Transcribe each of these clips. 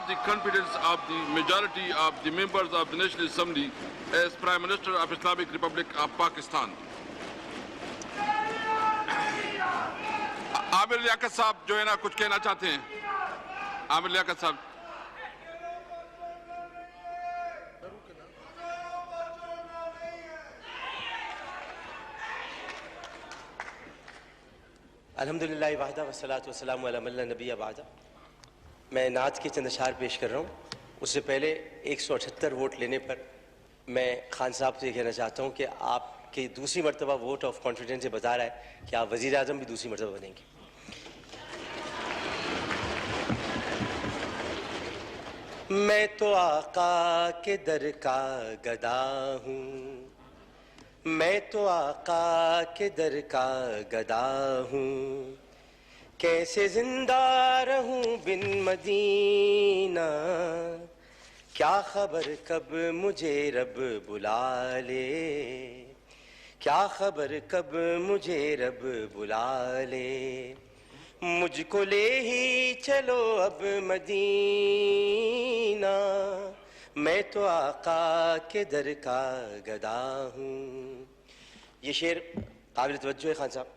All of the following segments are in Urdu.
the confidence of the majority of the members of the National Assembly as Prime Minister of Islamic Republic of Pakistan. Aamir Liaquat صاحب جو ہے نا کچھ کہنا چاہتے ہیں. عامر لیاقت صاحب. الحمدللہ وحدہ والصلاۃ والسلام علی من لا نبی بعدہ. میں نعت کے چند اشعار پیش کر رہا ہوں. اس سے پہلے 178 ووٹ لینے پر میں خان صاحب سے یہ کہنا چاہتا ہوں کہ آپ کی دوسری مرتبہ ووٹ آف کانفیڈنس سے بتا رہا ہے کہ آپ وزیر اعظم بھی دوسری مرتبہ بنیں گے. میں تو آقا کے در کا گدا ہوں، میں تو آقا کے در کا گدا ہوں، کیسے زندہ رہوں بن مدینہ، کیا خبر کب مجھے رب بلا لے، کیا خبر کب مجھے رب بلا لے. مجھ کو لے ہی چلو اب مدینہ، میں تو آقا کے در کا گدا ہوں. یہ شعر قابل توجہ ہے خان صاحب.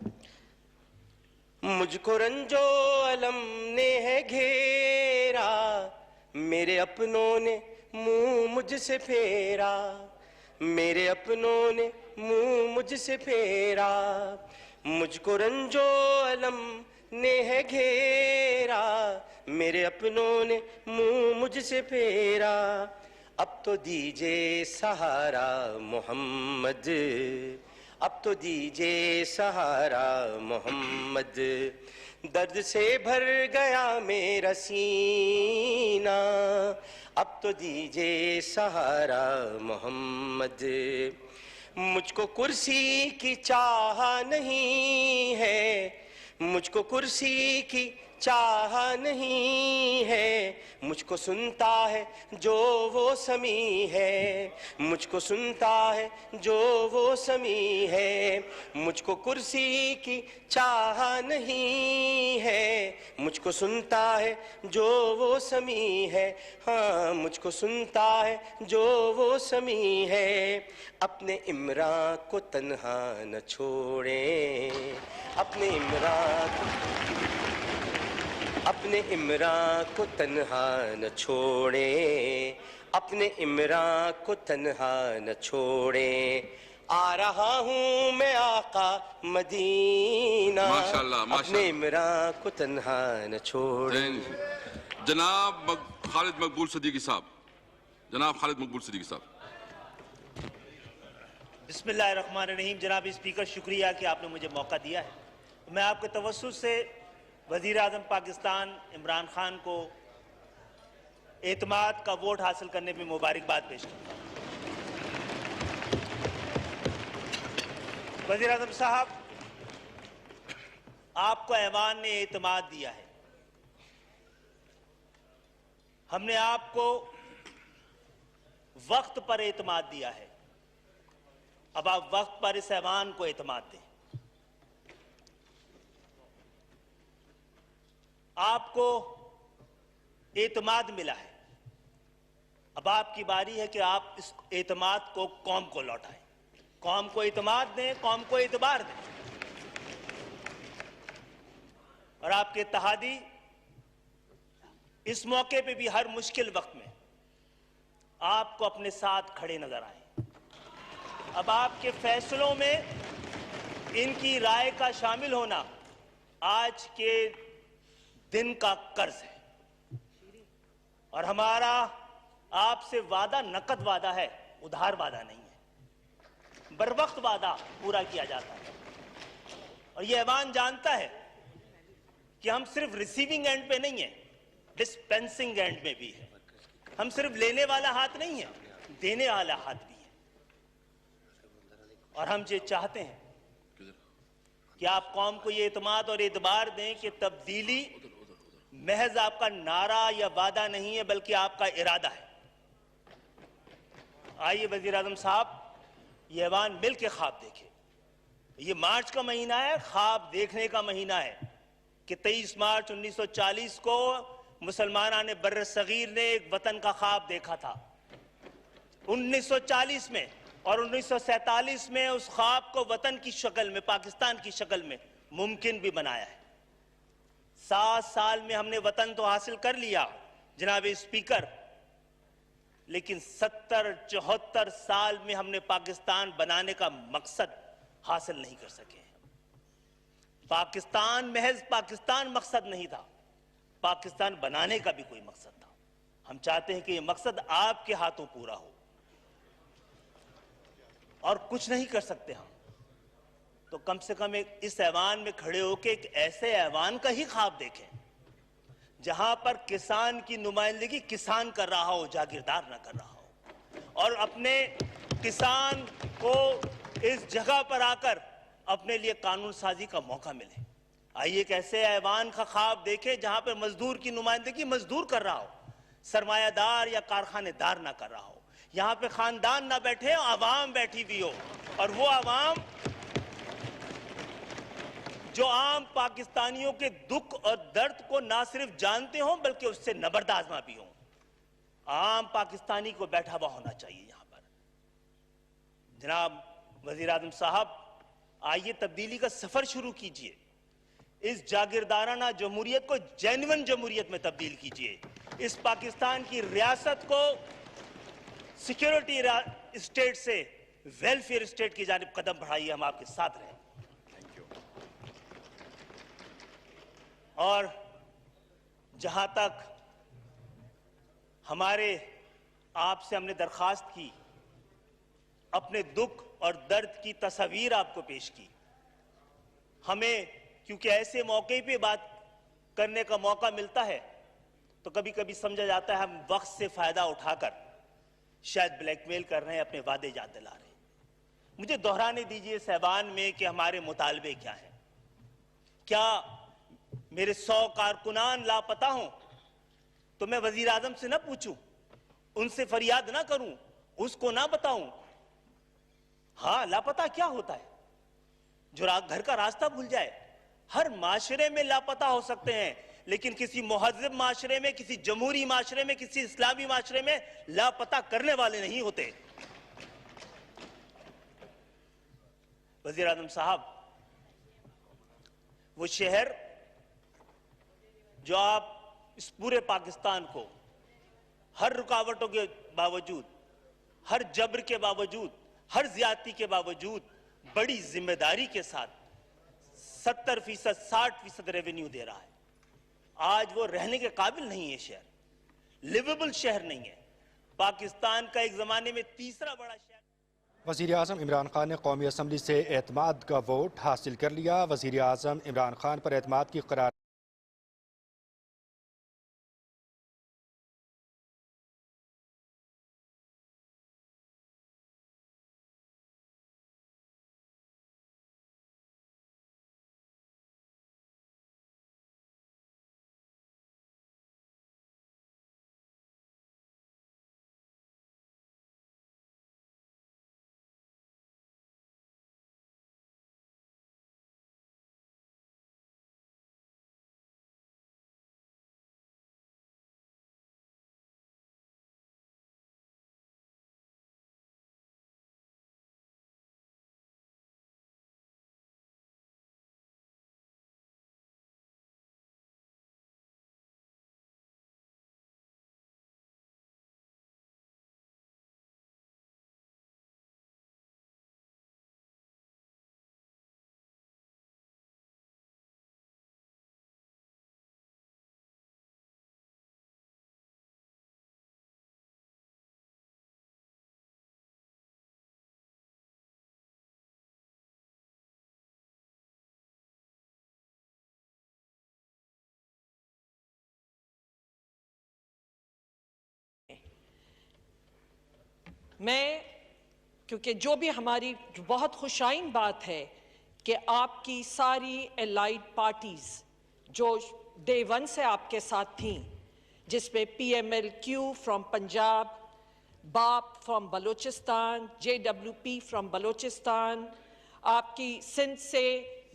مجھ کو رنج و الم نے ہے گھیرا، میرے اپنوں نے منہ مجھ سے پھیرا، میرے اپنوں نے منہ مجھ سے پھیرا. مجھ کو رنج و الم نے ہے گھیرا، میرے اپنوں نے منہ مجھ سے پھیرا. اب تو دیجئے سہارا محمد، اب تو دیجئے سہارا محمد، درد سے بھر گیا میرا سینہ، اب تو دیجئے سہارا محمد. مجھ کو کرسی کی چاہ نہیں ہے، مجھ کو کرسی کی چاہ نہیں ہے، مجھ کو سنتا ہے جو وہ سمیع ہے، مجھ کو سنتا ہے جو وہ سمیع ہے. مجھ کو کرسی کی چاہ نہیں ہے، مجھ کو سنتا ہے جو وہ سمیع ہے. ہاں مجھ کو سنتا ہے جو وہ سمیع ہے. اپنے عمران کو تنہا نہ چھوڑیں، اپنے عمران کو تنہا نہ چھوڑیں، اپنے عمران کو تنہا نہ چھوڑیں. آ رہا ہوں میں آقا مدینہ، اپنے عمران کو تنہا نہ چھوڑیں. جناب خالد مقبول صدیقی صاحب. جناب خالد مقبول صدیقی صاحب. بسم اللہ الرحمن الرحیم. جناب اسپیکر شکریہ کہ آپ نے مجھے موقع دیا ہے. میں آپ کے توسط سے وزیر اعظم پاکستان عمران خان کو اعتماد کا ووٹ حاصل کرنے پہ مبارکباد پیش کرتا ہوں. وزیر اعظم صاحب، آپ کو ایوان نے اعتماد دیا ہے. ہم نے آپ کو وقت پر اعتماد دیا ہے. اب آپ وقت پر اس ایوان کو اعتماد دیں. آپ کو اعتماد ملا ہے، اب آپ کی باری ہے کہ آپ اس اعتماد کو قوم کو لوٹائیں. قوم کو اعتماد دیں، قوم کو اعتبار دیں. اور آپ کے اتحادی اس موقع پہ بھی ہر مشکل وقت میں آپ کو اپنے ساتھ کھڑے نظر آئیں. اب آپ کے فیصلوں میں ان کی رائے کا شامل ہونا آج کے دن کا قرض ہے. اور ہمارا آپ سے وعدہ نقد وعدہ ہے، ادھار وعدہ نہیں ہے. بر وقت وعدہ پورا کیا جاتا ہے. اور یہ ایوان جانتا ہے کہ ہم صرف ریسیونگ اینڈ پہ نہیں ہیں، ڈسپینسنگ اینڈ میں بھی ہے. ہم صرف لینے والا ہاتھ نہیں ہیں، دینے والا ہاتھ بھی ہے. اور ہم یہ چاہتے ہیں کہ آپ قوم کو یہ اعتماد اور اعتبار دیں کہ تبدیلی محض آپ کا نعرہ یا وعدہ نہیں ہے بلکہ آپ کا ارادہ ہے. آئیے وزیر اعظم صاحب، یہ ایوان مل کے خواب دیکھے. یہ مارچ کا مہینہ ہے، خواب دیکھنے کا مہینہ ہے کہ 23 مارچ 1940 کو مسلمانان بر صغیر نے ایک وطن کا خواب دیکھا تھا 1940 میں اور 1947 میں اس خواب کو وطن کی شکل میں، پاکستان کی شکل میں ممکن بھی بنایا ہے۔ 7 سال میں ہم نے وطن تو حاصل کر لیا جناب اسپیکر، لیکن 74 سال میں ہم نے پاکستان بنانے کا مقصد حاصل نہیں کر سکے۔ پاکستان محض پاکستان مقصد نہیں تھا، پاکستان بنانے کا بھی کوئی مقصد تھا۔ ہم چاہتے ہیں کہ یہ مقصد آپ کے ہاتھوں پورا ہو، اور کچھ نہیں کر سکتے ہم تو کم سے کم اس ایوان میں کھڑے ہو کے ایک ایسے ایوان کا ہی خواب دیکھیں جہاں پر کسان کی نمائندگی کسان کر رہا ہو، جاگیردار نہ کر رہا ہو، اور اپنے کسان کو اس جگہ پر آ کر اپنے لیے قانون سازی کا موقع ملے۔ آئیے ایک ایسے ایوان کا خواب دیکھیں جہاں پر مزدور کی نمائندگی مزدور کر رہا ہو، سرمایہ دار یا کارخانے دار نہ کر رہا ہو، یہاں پہ خاندان نہ بیٹھے، عوام بیٹھی بھی ہو، اور وہ عوام جو عام پاکستانیوں کے دکھ اور درد کو نہ صرف جانتے ہوں بلکہ اس سے نبردآزما بھی ہوں۔ عام پاکستانی کو بیٹھا ہوا ہونا چاہیے یہاں پر۔ جناب وزیر اعظم صاحب، آئیے تبدیلی کا سفر شروع کیجئے، اس جاگیردارانہ جمہوریت کو جینون جمہوریت میں تبدیل کیجئے، اس پاکستان کی ریاست کو سیکیورٹی اسٹیٹ سے ویلفیئر اسٹیٹ کی جانب قدم بڑھائیے، ہم آپ کے ساتھ رہیں۔ اور جہاں تک ہمارے آپ سے ہم نے درخواست کی، اپنے دکھ اور درد کی تصاویر آپ کو پیش کی، ہمیں کیونکہ ایسے موقع پہ بات کرنے کا موقع ملتا ہے تو کبھی کبھی سمجھا جاتا ہے ہم وقت سے فائدہ اٹھا کر شاید بلیک میل کر رہے ہیں، اپنے وعدے یاد دلا رہے ہیں۔ مجھے دہرانے دیجئے اس ایوان میں کہ ہمارے مطالبے کیا ہیں۔ کیا میرے 100 کارکنان لاپتہ ہوں تو میں وزیر اعظم سے نہ پوچھوں، ان سے فریاد نہ کروں، اس کو نہ بتاؤں؟ ہاں، لاپتہ کیا ہوتا ہے؟ جو گھر کا راستہ بھول جائے۔ ہر معاشرے میں لاپتہ ہو سکتے ہیں، لیکن کسی مہذب معاشرے میں، کسی جمہوری معاشرے میں، کسی اسلامی معاشرے میں لاپتہ کرنے والے نہیں ہوتے۔ وزیر اعظم صاحب، وہ شہر جو آپ اس پورے پاکستان کو ہر رکاوٹوں کے باوجود، ہر جبر کے باوجود، ہر زیادتی کے باوجود بڑی ذمہ داری کے ساتھ 70%، 60% ریونیو دے رہا ہے، آج وہ رہنے کے قابل نہیں ہے، شہر لیویبل شہر نہیں ہے۔ پاکستان کا ایک زمانے میں تیسرا بڑا شہر۔ وزیر اعظم عمران خان نے قومی اسمبلی سے اعتماد کا ووٹ حاصل کر لیا۔ وزیر اعظم عمران خان پر اعتماد کی قرار میں کیونکہ جو بھی ہماری بہت خوشائن بات ہے کہ آپ کی ساری الائیڈ پارٹیز جو ڈے ون سے آپ کے ساتھ تھیں، جس میں P M L Q from Punjab, BAP from Balochistan, J W P from Balochistan, آپ کی سندھ سے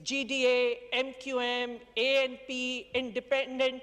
G D A, M Q M, A N P, independent,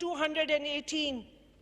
218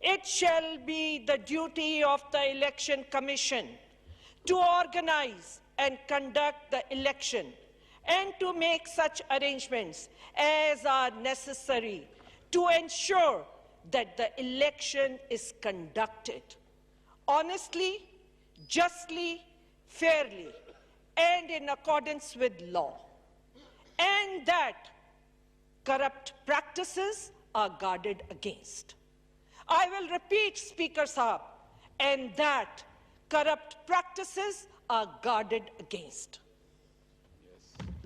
it shall be the duty of the election commission to organize and conduct the election and to make such arrangements as are necessary to ensure that the election is conducted honestly, justly, fairly, and in accordance with law, and that corrupt practices are guarded against. I will repeat, Speaker Sahab, and that corrupt practices are guarded against.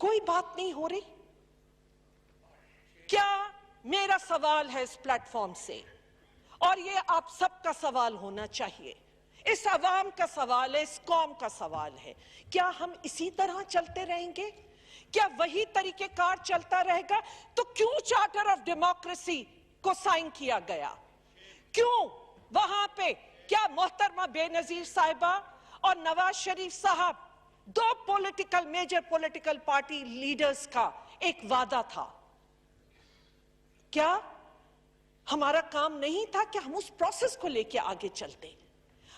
کوئی بات نہیں ہو رہی؟ کیا میرا سوال ہے اس پلیٹ فارم سے، اور یہ آپ سب کا سوال ہونا چاہیے، اس عوام کا سوال ہے، اس قوم کا سوال ہے، کیا ہم اسی طرح چلتے رہیں گے؟ کیا وہی طریقہ کار چلتا رہے گا؟ تو کیوں چارٹر آف ڈیموکریسی کو سائن کیا گیا؟ کیوں وہاں پہ کیا محترمہ بے نظیر صاحبہ اور نواز شریف صاحب، دو میجر پولیٹیکل پارٹی لیڈرز کا ایک وعدہ تھا، کیا ہمارا کام نہیں تھا کہ ہم اس پروسیس کو لے کے آگے چلتے؟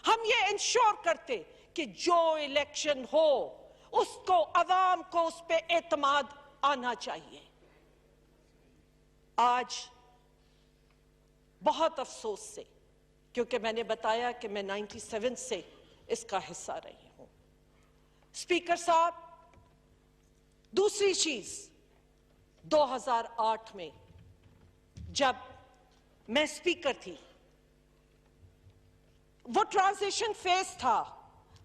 ہم یہ انشور کرتے کہ جو الیکشن ہو اس کو عوام کو اس پہ اعتماد آنا چاہیے۔ آج بہت افسوس سے، کیونکہ میں نے بتایا کہ میں 97 سے اس کا حصہ رہی ہوں۔ اسپیکر صاحب، دوسری چیز، 2008 میں جب میں اسپیکر تھی، وہ ٹرانزیشن فیز تھا،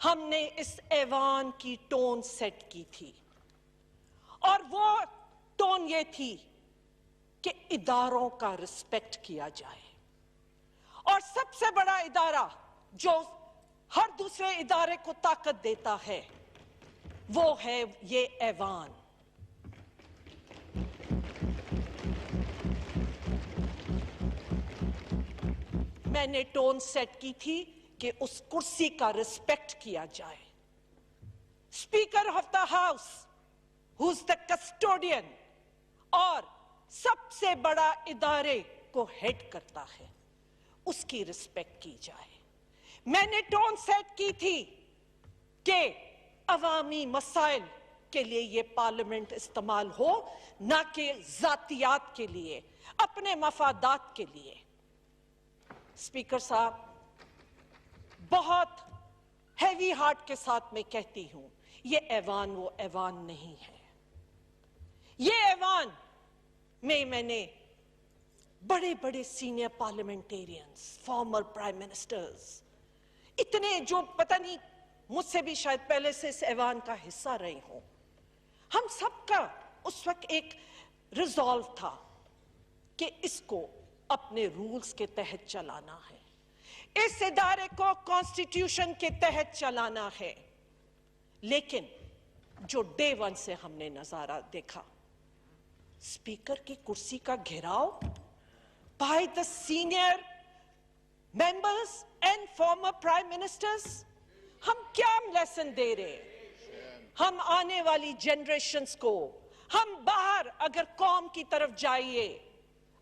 ہم نے اس ایوان کی ٹون سیٹ کی تھی، اور وہ ٹون یہ تھی کہ اداروں کا رسپیکٹ کیا جائے، اور سب سے بڑا ادارہ جو ہر دوسرے ادارے کو طاقت دیتا ہے وہ ہے یہ ایوان۔ میں نے ٹون سیٹ کی تھی کہ اس کرسی کا رسپیکٹ کیا جائے۔ Speaker of the house who's the custodian اور سب سے بڑا ادارے کو ہیڈ کرتا ہے، اس کی رسپیکٹ کی جائے۔ میں نے ٹون سیٹ کی تھی کہ عوامی مسائل کے لیے یہ پارلیمنٹ استعمال ہو، نہ کہ ذاتیات کے لیے، اپنے مفادات کے لیے۔ اسپیکر صاحب، بہت ہیوی ہارٹ کے ساتھ میں کہتی ہوں، یہ ایوان وہ ایوان نہیں ہے۔ یہ ایوان میں نے بڑے بڑے senior parliamentarians, farmer prime ministers, اتنے جو پتہ نہیں مجھ سے بھی شاید پہلے سے اس ایوان کا حصہ رہے ہوں، ہم سب کا اس وقت ایک ریزالو تھا کہ اس کو اپنے رولز کے تحت چلانا ہے، اس ادارے کو کانسٹیٹیوشن کے تحت چلانا ہے۔ لیکن جو ڈے ون سے ہم نے نظارہ دیکھا، اسپیکر کی کرسی کا گھیراؤ by the senior members and former prime ministers, ہم کیا لیسن دے رہے ہیں ہم آنے والی جنریشنز کو؟ ہم باہر اگر قوم کی طرف جائیے،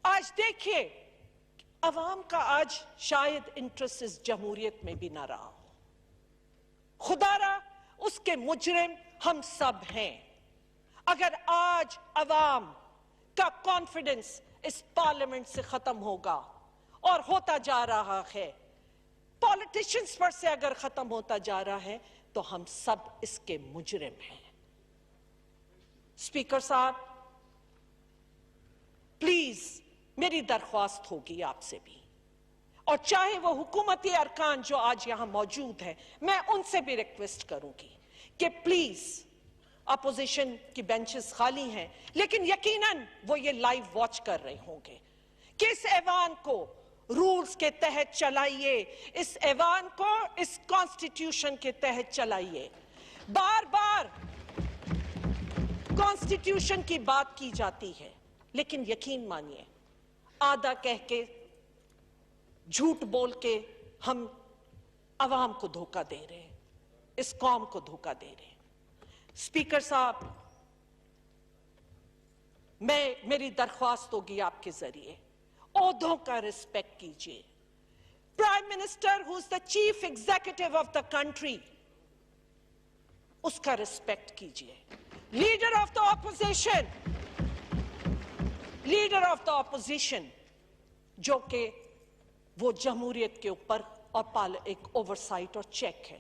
آج دیکھیے عوام کا آج شاید انٹرسٹ اس جمہوریت میں بھی نہ رہا ہو، خدا را اس کے مجرم ہم سب ہیں۔ اگر آج عوام کا کانفیڈنس اس پارلیمنٹ سے ختم ہوگا، اور ہوتا جا رہا ہے، پولیٹیشنز پر سے اگر ختم ہوتا جا رہا ہے، تو ہم سب اس کے مجرم ہیں۔ اسپیکر صاحب، پلیز میری درخواست ہوگی آپ سے بھی، اور چاہے وہ حکومتی ارکان جو آج یہاں موجود ہیں، میں ان سے بھی ریکویسٹ کروں گی کہ پلیز، اپوزیشن کی بینچز خالی ہیں لیکن یقیناً وہ یہ لائیو واچ کر رہے ہوں گے، کہ اس ایوان کو رولز کے تحت چلائیے، اس ایوان کو اس کانسٹیٹیوشن کے تحت چلائیے۔ بار بار کانسٹیٹیوشن کی بات کی جاتی ہے، لیکن یقین مانیے، آدھا کہہ کے، جھوٹ بول کے ہم عوام کو دھوکہ دے رہے ہیں، اس قوم کو دھوکہ دے رہے ہیں۔ اسپیکر صاحب، میری درخواست ہوگی آپ کے ذریعے، عہدوں کا رسپیکٹ کیجیے۔ Prime minister who is the chief executive of the country, اس کا رسپیکٹ کیجیے۔ لیڈر آف دا اپوزیشن، جو کہ وہ جمہوریت کے اوپر اور ایک اوورسائٹ اور چیک ہے،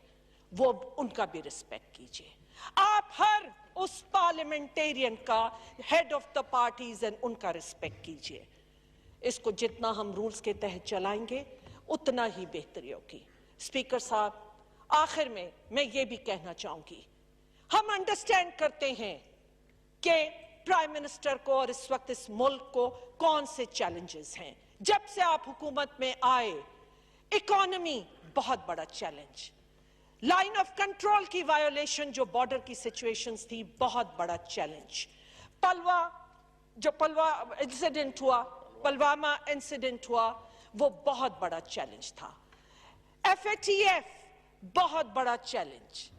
وہ ان کا بھی رسپیکٹ کیجیے۔ آپ ہر اس پارلیمنٹیرین کا، ہیڈ آف دا پارٹیز، ان کا رسپیکٹ کیجیے۔ اس کو جتنا ہم رولز کے تحت چلائیں گے اتنا ہی بہتری ہوگی۔ اسپیکر صاحب، آخر میں یہ بھی کہنا چاہوں گی، ہم انڈرسٹینڈ کرتے ہیں کہ پرائم منسٹر کو اور اس وقت اس ملک کو کون سے چیلنجز ہیں. جب سے آپ حکومت میں آئے، اکانومی بہت بڑا چیلنج، لائن آف کنٹرول کی وائیولیشن جو بارڈر کی سچویشنز تھی بہت بڑا چیلنج، پلوامہ انسیڈنٹ ہوا وہ بہت بڑا چیلنج تھا، FATF بہت بڑا چیلنج،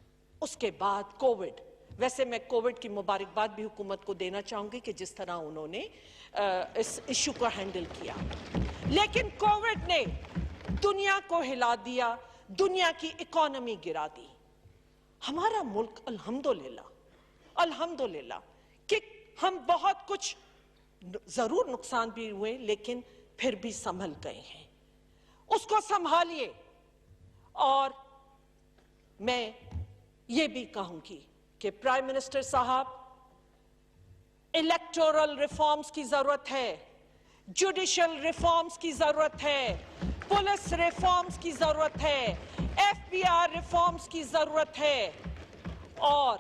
اس کے بعد کووڈ. ویسے میں کووڈ کی مبارکباد بھی حکومت کو دینا چاہوں گی کہ جس طرح انہوں نے اس ایشو کو ہینڈل کیا، لیکن کووڈ نے دنیا کو ہلا دیا، دنیا کی اکانومی گرا دی. ہمارا ملک الحمدللہ کہ ہم بہت کچھ ضرور نقصان بھی ہوئے لیکن پھر بھی سنبھل گئے ہیں. اس کو سنبھالیے. اور میں یہ بھی کہوں گی کہ پرائم منسٹر صاحب، الیکٹورل ریفارمز کی ضرورت ہے، جوڈیشل ریفارمز کی ضرورت ہے، پولیس ریفارمز کی ضرورت ہے، FBI ریفارمز کی ضرورت ہے، اور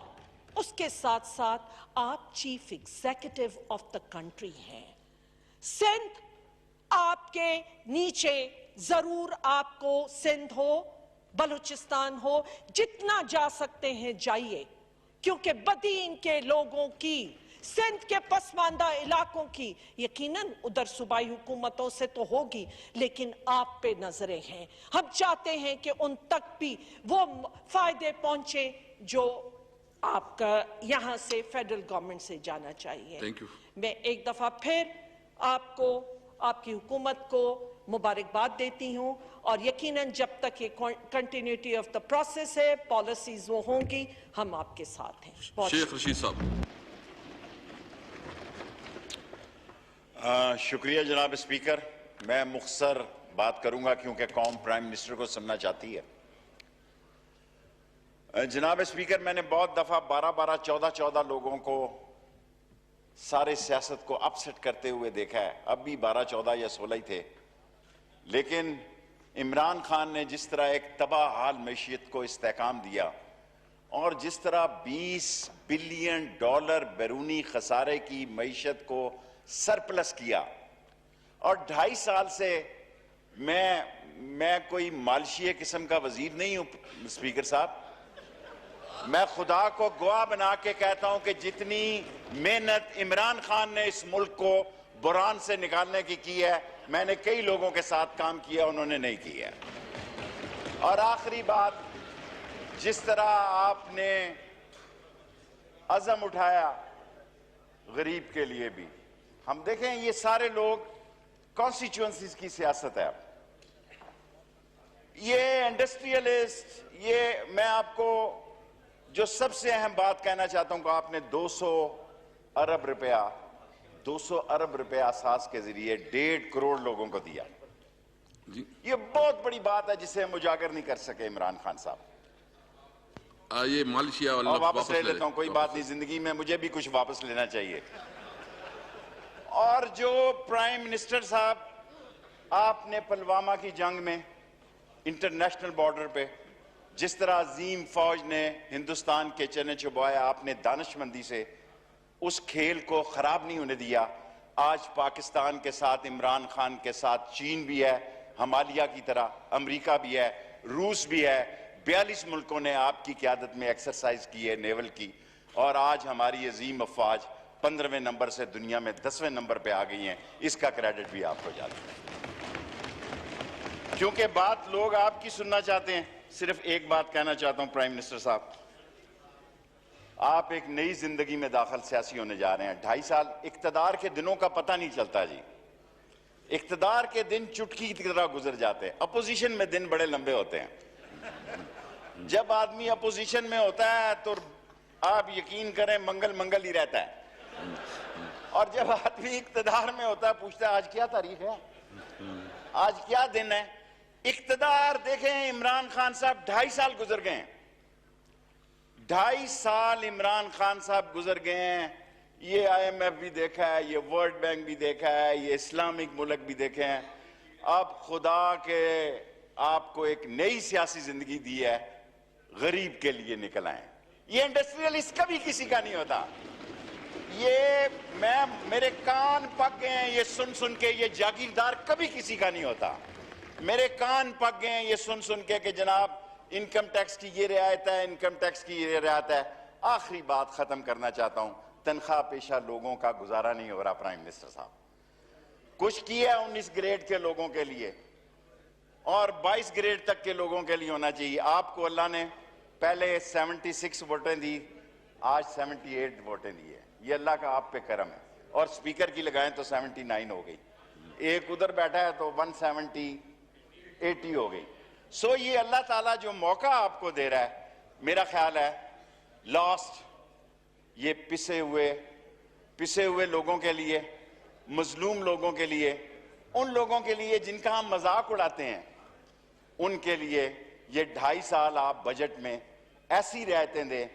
اس کے ساتھ ساتھ آپ chief executive of the country ہیں. سندھ آپ کے نیچے، ضرور آپ کو سندھ ہو، بلوچستان ہو، جتنا جا سکتے ہیں جائیے، کیونکہ بدین کے لوگوں کی، سندھ کے پسماندہ علاقوں کی یقیناً ادھر صوبائی حکومتوں سے تو ہوگی لیکن آپ پہ نظریں ہیں. ہم چاہتے ہیں کہ ان تک بھی وہ فائدے پہنچے جو آپ کا یہاں سے فیڈرل گورنمنٹ سے جانا چاہیے. میں ایک دفعہ پھر آپ کو، آپ کی حکومت کو مبارکباد دیتی ہوں، اور یقیناً جب تک یہ کنٹینیوٹی آف دا پروسیس ہے، پالیسیز وہ ہوں گی، ہم آپ کے ساتھ ہیں. شیخ رشید صاحب. شکریہ جناب اسپیکر. میں مختصر بات کروں گا کیونکہ قوم پرائم منسٹر کو سننا چاہتی ہے. جناب اسپیکر، میں نے بہت دفعہ 14 لوگوں کو سارے سیاست کو اپسیٹ کرتے ہوئے دیکھا ہے. اب بھی 14 یا 16 ہی تھے، لیکن عمران خان نے جس طرح ایک تباہ حال معیشت کو استحکام دیا اور جس طرح $20 بلین بیرونی خسارے کی معیشت کو سرپلس کیا، اور 2.5 سال سے میں کوئی مالشیہ قسم کا وزیر نہیں ہوں اسپیکر صاحب. میں خدا کو گواہ بنا کے کہتا ہوں کہ جتنی محنت عمران خان نے اس ملک کو بحران سے نکالنے کی ہے، میں نے کئی لوگوں کے ساتھ کام کیا، انہوں نے نہیں کی ہے. اور آخری بات، جس طرح آپ نے عزم اٹھایا غریب کے لیے بھی، ہم دیکھیں یہ سارے لوگ کانسٹیچوئنسیز کی سیاست ہے. یہ انڈسٹریلسٹ، یہ میں آپ کو جو سب سے اہم بات کہنا چاہتا ہوں کہ آپ نے 200 ارب روپیہ اساس کے ذریعے 1.5 کروڑ لوگوں کو دیا. یہ بہت بڑی بات ہے جسے ہم اجاگر نہیں کر سکے عمران خان صاحب. یہ مالشیا اور واپس لے لیتا ہوں، کوئی بات نہیں، زندگی میں مجھے بھی کچھ واپس لینا چاہیے. اور جو پرائم منسٹر صاحب، آپ نے پلوامہ کی جنگ میں انٹرنیشنل بارڈر پہ جس طرح عظیم فوج نے ہندوستان کے چنے چبایا، آپ نے دانشمندی سے اس کھیل کو خراب نہیں ہونے دیا. آج پاکستان کے ساتھ، عمران خان کے ساتھ چین بھی ہے، ہمالیہ کی طرح امریکہ بھی ہے، روس بھی ہے. 42 ملکوں نے آپ کی قیادت میں ایکسرسائز کی ہے نیول کی، اور آج ہماری عظیم افواج 15ویں نمبر سے دنیا میں 10ویں نمبر پہ آ گئی ہیں. اس کا کریڈٹ بھی آپ کو جاتا ہے. کیونکہ بات لوگ آپ کی سننا چاہتے ہیں. صرف ایک بات کہنا چاہتا ہوں پرائم منسٹر صاحب، آپ ایک نئی زندگی میں داخل سیاسی ہونے جا رہے ہیں. 2.5 سال اقتدار کے دنوں کا پتہ نہیں چلتا جی. اقتدار کے دن چٹکی کی طرح گزر جاتے ہیں. اپوزیشن میں دن بڑے لمبے ہوتے ہیں. جب آدمی اپوزیشن میں ہوتا ہے تو آپ یقین کریں منگل ہی رہتا ہے، اور جب آدمی اقتدار میں ہوتا ہے پوچھتا ہے آج کیا تاریخ ہے، آج کیا دن ہے. اقتدار دیکھیں عمران خان صاحب 2.5 سال گزر گئے ہیں. 2.5 سال عمران خان صاحب گزر گئے ہیں. یہ IMF بھی دیکھا ہے، یہ ورلڈ بینک بھی دیکھا ہے، یہ اسلامک ملک بھی دیکھے ہیں. اب خدا کے آپ کو ایک نئی سیاسی زندگی دی ہے، غریب کے لیے نکل آئیں. یہ انڈسٹریلسٹ کبھی کسی کا نہیں ہوتا. میرے کان پک گئے ہیں یہ سن کے، یہ جاگیردار کبھی کسی کا نہیں ہوتا. میرے کان پک گئے ہیں یہ سن کے کہ جناب انکم ٹیکس کی یہ رعایت ہے، انکم ٹیکس کی یہ رعایت ہے. آخری بات ختم کرنا چاہتا ہوں. تنخواہ پیشہ لوگوں کا گزارا نہیں ہو رہا پرائم منسٹر صاحب. کچھ کیا 19 گریڈ کے لوگوں کے لیے اور 22 گریڈ تک کے لوگوں کے لیے ہونا چاہیے. آپ کو اللہ نے پہلے 76 ووٹیں دی، آج 78 ووٹیں دی ہے. یہ اللہ کا آپ پہ کرم ہے. اور سپیکر کی لگائیں تو 79 ہو گئی. ایک ادھر بیٹھا ہے تو 170 ہو گئی. سو یہ اللہ تعالیٰ جو موقع آپ کو دے رہا ہے، میرا خیال ہے لاسٹ یہ پسے ہوئے لوگوں کے لیے، مظلوم لوگوں کے لیے، ان لوگوں کے لیے جن کا ہم مذاق اڑاتے ہیں، ان کے لیے یہ 2.5 سال آپ بجٹ میں ایسی رعایتیں دیں.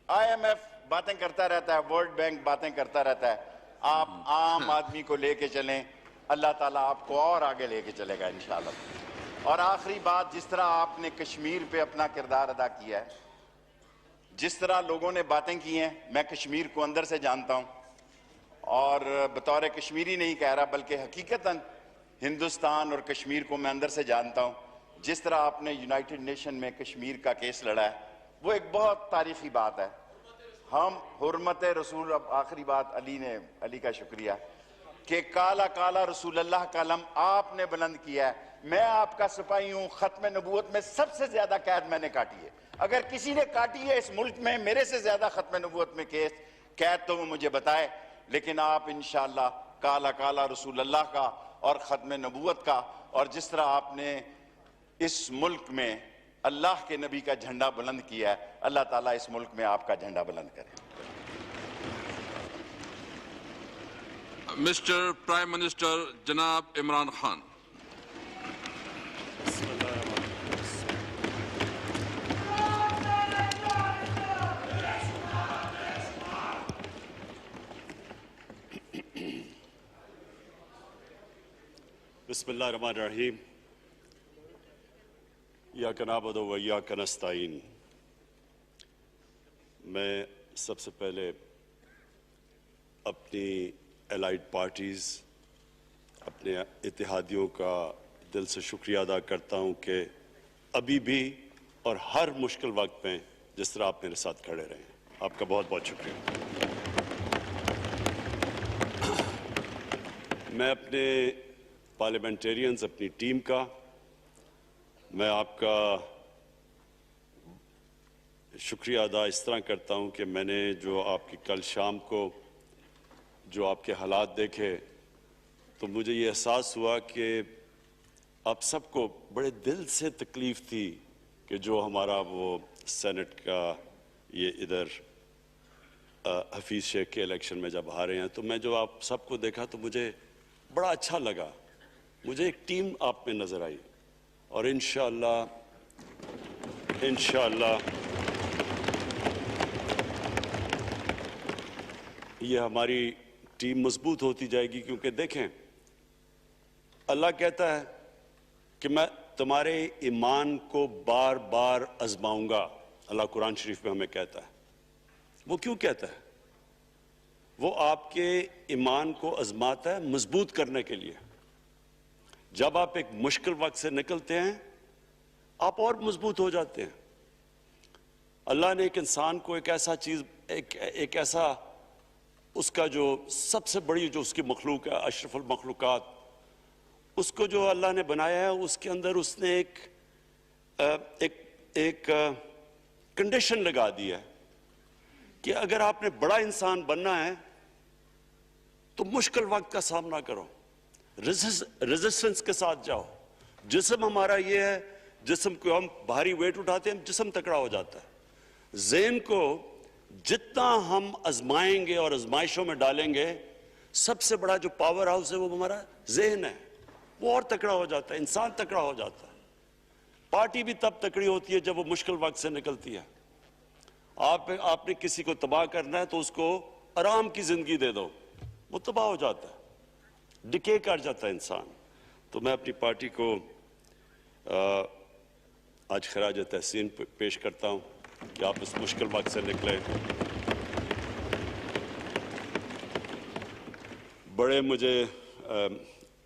IMF باتیں کرتا رہتا ہے، ورلڈ بینک باتیں کرتا رہتا ہے. آپ عام آدمی کو لے کے چلیں، اللہ تعالیٰ آپ کو اور آگے لے کے چلے گا انشاءاللہ. اور آخری بات، جس طرح آپ نے کشمیر پہ اپنا کردار ادا کیا ہے، جس طرح لوگوں نے باتیں کی ہیں، میں کشمیر کو اندر سے جانتا ہوں اور بطور کشمیری نہیں کہہ رہا بلکہ حقیقتاً ہندوستان اور کشمیر کو میں اندر سے جانتا ہوں. جس طرح آپ نے یونائٹڈ نیشن میں کشمیر کا کیس لڑا ہے، وہ ایک بہت تاریخی بات ہے. ہم حرمت رسول، اب آخری بات علی کا شکریہ کہ کالا کالا رسول اللہ کا علم آپ نے بلند کیا ہے. میں آپ کا سپاہی ہوں. ختم نبوت میں سب سے زیادہ قید میں نے کاٹی ہے. اگر کسی نے کاٹی ہے اس ملک میں میرے سے زیادہ ختم نبوت میں قید تو وہ مجھے بتائے. لیکن آپ انشاءاللہ کالا کالا رسول اللہ کا اور ختم نبوت کا، اور جس طرح آپ نے اس ملک میں اللہ کے نبی کا جھنڈا بلند کیا ہے، اللہ تعالیٰ اس ملک میں آپ کا جھنڈا بلند کرے. مسٹر پرائم منسٹر جناب عمران خان. بسم اللہ الرحمن الرحیم. ایاک نعبد و ایاک نستعین. میں سب سے پہلے اپنی الائڈ پارٹیز، اپنے اتحادیوں کا دل سے شکریہ ادا کرتا ہوں کہ ابھی بھی اور ہر مشکل وقت میں جس طرح آپ میرے ساتھ کھڑے رہے ہیں. آپ کا بہت بہت شکریہ. میں اپنے پارلیمنٹیرینز، اپنی ٹیم کا، میں آپ کا شکریہ ادا اس طرح کرتا ہوں کہ میں نے جو آپ کی کل شام کو جو آپ کے حالات دیکھے تو مجھے یہ احساس ہوا کہ آپ سب کو بڑے دل سے تکلیف تھی کہ جو ہمارا وہ سینٹ کا یہ ادھر حفیظ شیخ کے الیکشن میں جب ہارے ہیں، تو میں جو آپ سب کو دیکھا تو مجھے بڑا اچھا لگا. مجھے ایک ٹیم آپ میں نظر آئی اور انشاءاللہ یہ ہماری ٹیم مضبوط ہوتی جائے گی. کیونکہ دیکھیں، اللہ کہتا ہے کہ میں تمہارے ایمان کو بار بار آزماؤں گا. اللہ قرآن شریف میں ہمیں کہتا ہے. وہ کیوں کہتا ہے؟ وہ آپ کے ایمان کو آزماتا ہے مضبوط کرنے کے لیے. جب آپ ایک مشکل وقت سے نکلتے ہیں آپ اور مضبوط ہو جاتے ہیں. اللہ نے ایک انسان کو ایک ایسا چیز، ایک ایسا اس کا جو سب سے بڑی جو اس کی مخلوق ہے، اشرف المخلوقات، اس کو جو اللہ نے بنایا ہے، اس کے اندر اس نے ایک کنڈیشن لگا دی ہے کہ اگر آپ نے بڑا انسان بننا ہے تو مشکل وقت کا سامنا کرو، ریزسٹنس کے ساتھ جاؤ. جسم ہمارا یہ ہے، جسم کو ہم بھاری ویٹ اٹھاتے ہیں، جسم تکڑا ہو جاتا ہے. ذہن کو جتنا ہم آزمائیں گے اور آزمائشوں میں ڈالیں گے، سب سے بڑا جو پاور ہاؤس ہے وہ ہمارا ذہن ہے، وہ اور تکڑا ہو جاتا ہے، انسان تکڑا ہو جاتا ہے. پارٹی بھی تب تکڑی ہوتی ہے جب وہ مشکل وقت سے نکلتی ہے. آپ نے کسی کو تباہ کرنا ہے تو اس کو آرام کی زندگی دے دو، وہ تباہ ہو جاتا ہے، ڈکے کر جاتا ہے انسان. تو میں اپنی پارٹی کو آج خراج تحسین پیش کرتا ہوں کہ آپ اس مشکل وقت سے نکلے. بڑے مجھے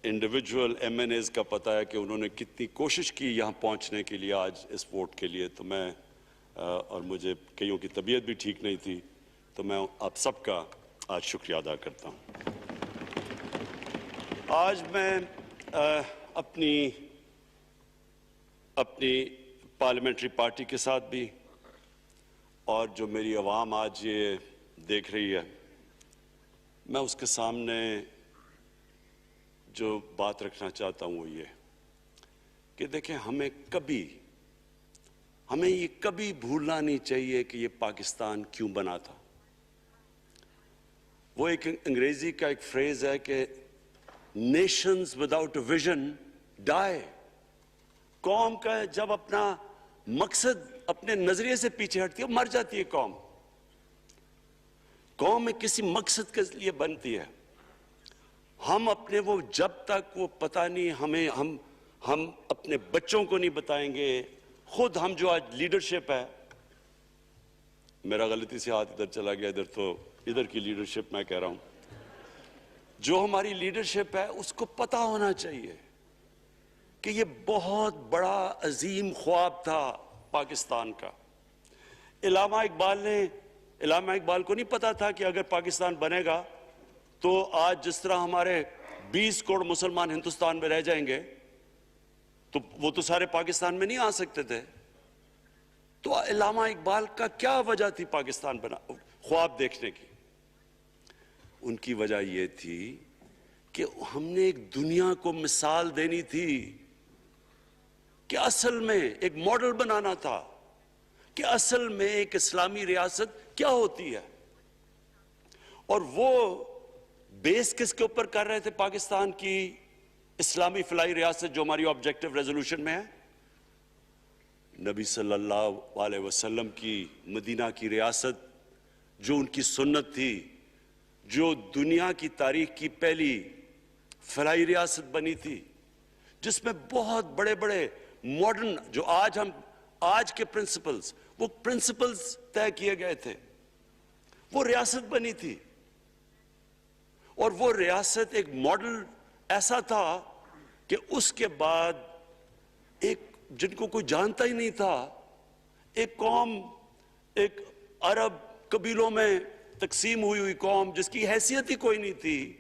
انڈیویجول ایم این ایز کا پتہ ہے کہ انہوں نے کتنی کوشش کی یہاں پہنچنے کے لیے آج اس ووٹ کے لیے، تو میں اور مجھے کئیوں کی طبیعت بھی ٹھیک نہیں تھی، تو میں آپ سب کا آج شکریہ ادا کرتا ہوں۔ آج میں اپنی پارلیمنٹری پارٹی کے ساتھ بھی، اور جو میری عوام آج یہ دیکھ رہی ہے، میں اس کے سامنے جو بات رکھنا چاہتا ہوں وہ یہ کہ دیکھیں، ہمیں یہ کبھی بھولنا نہیں چاہیے کہ یہ پاکستان کیوں بنا تھا۔ وہ ایک انگریزی کا ایک فریز ہے کہ نیشنز وداؤٹ اے ویژن ڈائی۔ قوم کا جب اپنا مقصد اپنے نظریے سے پیچھے ہٹتی ہے مر جاتی ہے قوم۔ قوم میں کسی مقصد کے لیے بنتی ہے۔ ہم اپنے وہ جب تک وہ پتہ نہیں ہم اپنے بچوں کو نہیں بتائیں گے، خود ہم جو آج لیڈرشپ ہے، میرا غلطی سے ہاتھ ادھر چلا گیا، ادھر کی لیڈرشپ میں کہہ رہا ہوں، جو ہماری لیڈرشپ ہے اس کو پتہ ہونا چاہیے کہ یہ بہت بڑا عظیم خواب تھا پاکستان کا۔ علامہ اقبال کو نہیں پتا تھا کہ اگر پاکستان بنے گا تو آج جس طرح ہمارے 20 کروڑ مسلمان ہندوستان میں رہ جائیں گے تو وہ تو سارے پاکستان میں نہیں آ سکتے تھے۔ تو علامہ اقبال کا کیا وجہ تھی پاکستان خواب دیکھنے کی؟ ان کی وجہ یہ تھی کہ ہم نے ایک دنیا کو مثال دینی تھی، کہ اصل میں ایک ماڈل بنانا تھا کہ اصل میں ایک اسلامی ریاست کیا ہوتی ہے۔ اور وہ بیس کس کے اوپر کر رہے تھے پاکستان کی اسلامی فلاحی ریاست جو ہماری آبجیکٹو ریزولوشن میں ہے؟ نبی صلی اللہ علیہ وسلم کی مدینہ کی ریاست، جو ان کی سنت تھی، جو دنیا کی تاریخ کی پہلی فلاحی ریاست بنی تھی، جس میں بہت بڑے بڑے ماڈرن جو آج کے پرنسپلز، وہ پرنسپلز طے کیے گئے تھے، وہ ریاست بنی تھی۔ اور وہ ریاست ایک ماڈل ایسا تھا کہ اس کے بعد ایک جن کو کوئی جانتا ہی نہیں تھا، ایک قوم، ایک عرب قبیلوں میں تقسیم ہوئی قوم جس کی حیثیت ہی کوئی نہیں تھی،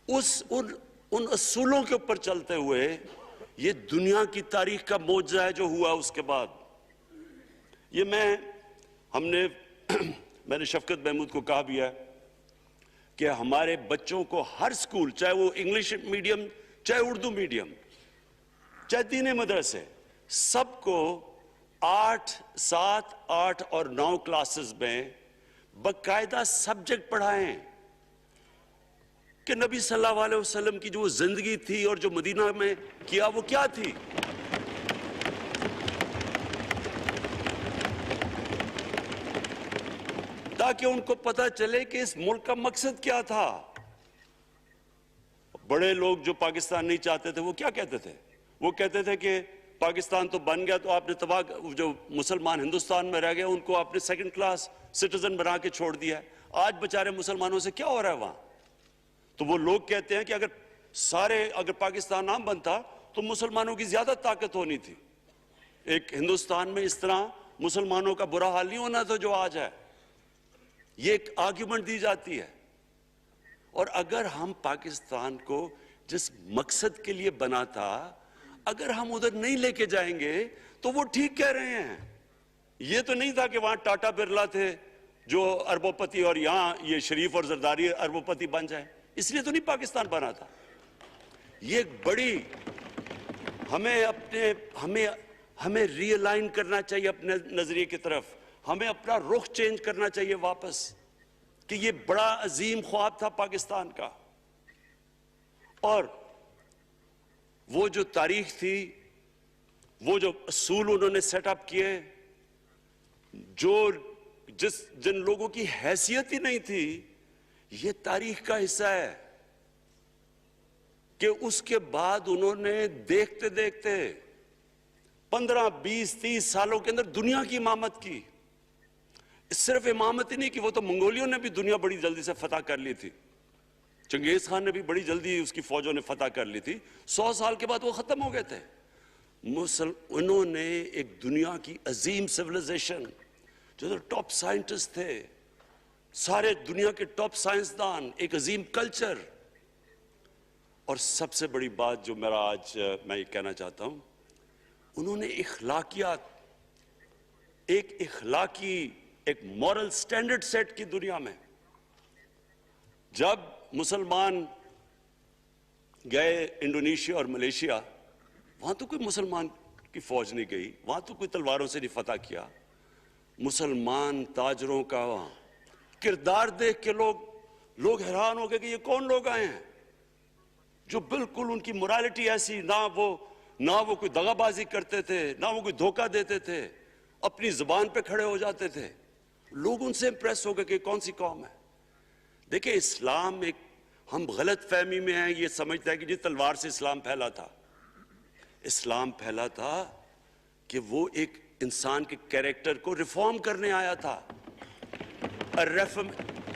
ان اصولوں کے اوپر چلتے ہوئے یہ دنیا کی تاریخ کا معجزہ ہے جو ہوا اس کے بعد۔ یہ میں نے شفقت محمود کو کہا بھی ہے کہ ہمارے بچوں کو ہر سکول، چاہے وہ انگلش میڈیم، چاہے اردو میڈیم، چاہے دینی مدرسے، سب کو 8، 7، 8 اور 9 کلاسز میں باقاعدہ سبجیکٹ پڑھائیں کہ نبی صلی اللہ علیہ وسلم کی جو زندگی تھی اور جو مدینہ میں کیا وہ کیا تھی۔ تاکہ ان کو پتہ چلے کہ اس ملک کا مقصد کیا تھا۔ بڑے لوگ جو پاکستان نہیں چاہتے تھے وہ کیا کہتے تھے؟ وہ کہتے تھے کہ پاکستان تو بن گیا تو آپ نے جو مسلمان ہندوستان میں رہ گئے ان کو آپ نے سیکنڈ کلاس سٹیزن بنا کے چھوڑ دیا ہے۔ آج بیچارے مسلمانوں سے کیا ہو رہا ہے وہاں؟ تو وہ لوگ کہتے ہیں کہ اگر پاکستان نہ بنتا تو مسلمانوں کی زیادہ طاقت ہونی تھی۔ ایک ہندوستان میں اس طرح مسلمانوں کا برا حال نہیں ہونا تھا جو آج ہے۔ یہ ایک آرگیومنٹ دی جاتی ہے۔ اور اگر ہم پاکستان کو جس مقصد کے لیے بنا تھا اگر ہم ادھر نہیں لے کے جائیں گے تو وہ ٹھیک کہہ رہے ہیں۔ یہ تو نہیں تھا کہ وہاں ٹاٹا برلا تھے جو اربوں پتی اور یہاں یہ شریف اور زرداری اربوں پتی بن جائیں، اس لیے تو نہیں پاکستان بنا تھا۔ یہ ایک بڑی ہمیں ری الائن کرنا چاہیے اپنے نظریے کی طرف، ہمیں اپنا رخ چینج کرنا چاہیے واپس کہ یہ بڑا عظیم خواب تھا پاکستان کا۔ اور وہ جو تاریخ تھی، وہ جو اصول انہوں نے سیٹ اپ کیے، جن لوگوں کی حیثیت ہی نہیں تھی، یہ تاریخ کا حصہ ہے کہ اس کے بعد انہوں نے دیکھتے دیکھتے 15، 20، 30 سالوں کے اندر دنیا کی امامت کی۔ صرف امامت ہی نہیں کہ وہ تو منگولیوں نے بھی دنیا بڑی جلدی سے فتح کر لی تھی چنگیز خان نے بھی بڑی جلدی اس کی فوجوں نے فتح کر لی تھی، 100 سال کے بعد وہ ختم ہو گئے تھے۔ انہوں نے ایک دنیا کی عظیم سیویلائزیشن، جو ٹاپ سائنٹسٹ تھے، سارے دنیا کے ٹاپ سائنسدان، ایک عظیم کلچر، اور سب سے بڑی بات جو میرا آج میں یہ کہنا چاہتا ہوں، انہوں نے اخلاقیات، ایک اخلاقی، ایک مورل سٹینڈرڈ سیٹ کی دنیا میں۔ جب مسلمان گئے انڈونیشیا اور ملیشیا، وہاں تو کوئی مسلمان کی فوج نہیں گئی، وہاں تو کوئی تلواروں سے نہیں فتح کیا۔ مسلمان تاجروں کا وہاں کردار دیکھ کے لوگ حیران ہو گئے کہ یہ کون لوگ آئے ہیں جو بالکل ان کی morality ایسی، نہ وہ کوئی دغا بازی کرتے تھے، نہ وہ کوئی دھوکہ دیتے تھے، اپنی زبان پہ کھڑے ہو جاتے تھے۔ لوگ ان سے امپریس ہو گئے کہ کون سی قوم ہے۔ دیکھیں اسلام ایک، ہم غلط فہمی میں ہیں، یہ سمجھتا ہے کہ جی تلوار سے اسلام پھیلا تھا۔ اسلام پھیلا تھا کہ وہ ایک انسان کے کیریکٹر کو ریفارم کرنے آیا تھا۔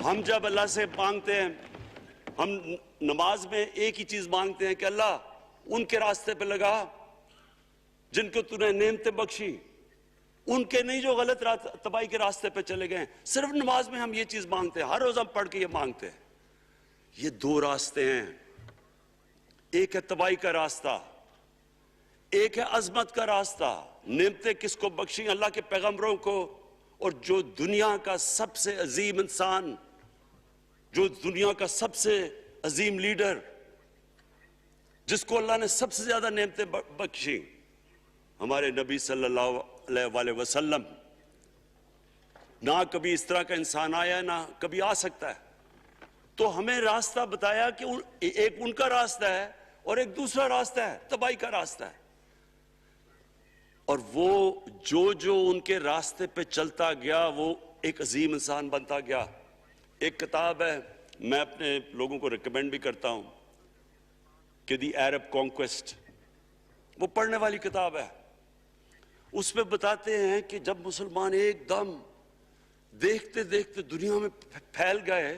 ہم جب اللہ سے مانگتے ہیں، ہم نماز میں ایک ہی چیز مانگتے ہیں کہ اللہ ان کے راستے پہ لگا جن کو تو نے نعمتیں بخشی، ان کے نہیں جو غلط تباہی کے راستے پہ چلے گئے۔ صرف نماز میں ہم یہ چیز مانگتے ہیں، ہر روز ہم پڑھ کے یہ مانگتے ہیں۔ یہ دو راستے ہیں، ایک ہے تباہی کا راستہ، ایک ہے عظمت کا راستہ۔ نعمتیں کس کو بخشیں؟ اللہ کے پیغمبروں کو، اور جو دنیا کا سب سے عظیم انسان، جو دنیا کا سب سے عظیم لیڈر، جس کو اللہ نے سب سے زیادہ نعمتیں بخشیں، ہمارے نبی صلی اللہ علیہ وآلہ وسلم۔ نہ کبھی اس طرح کا انسان آیا، نہ کبھی آ سکتا ہے۔ تو ہمیں راستہ بتایا کہ ایک ان کا راستہ ہے اور ایک دوسرا راستہ ہے، تباہی کا راستہ ہے۔ اور وہ جو ان کے راستے پہ چلتا گیا، وہ ایک عظیم انسان بنتا گیا۔ ایک کتاب ہے، میں اپنے لوگوں کو ریکمینڈ بھی کرتا ہوں، کہ دی عرب کانکویسٹ، وہ پڑھنے والی کتاب ہے۔ اس میں بتاتے ہیں کہ جب مسلمان ایک دم دیکھتے دیکھتے دنیا میں پھیل گئے،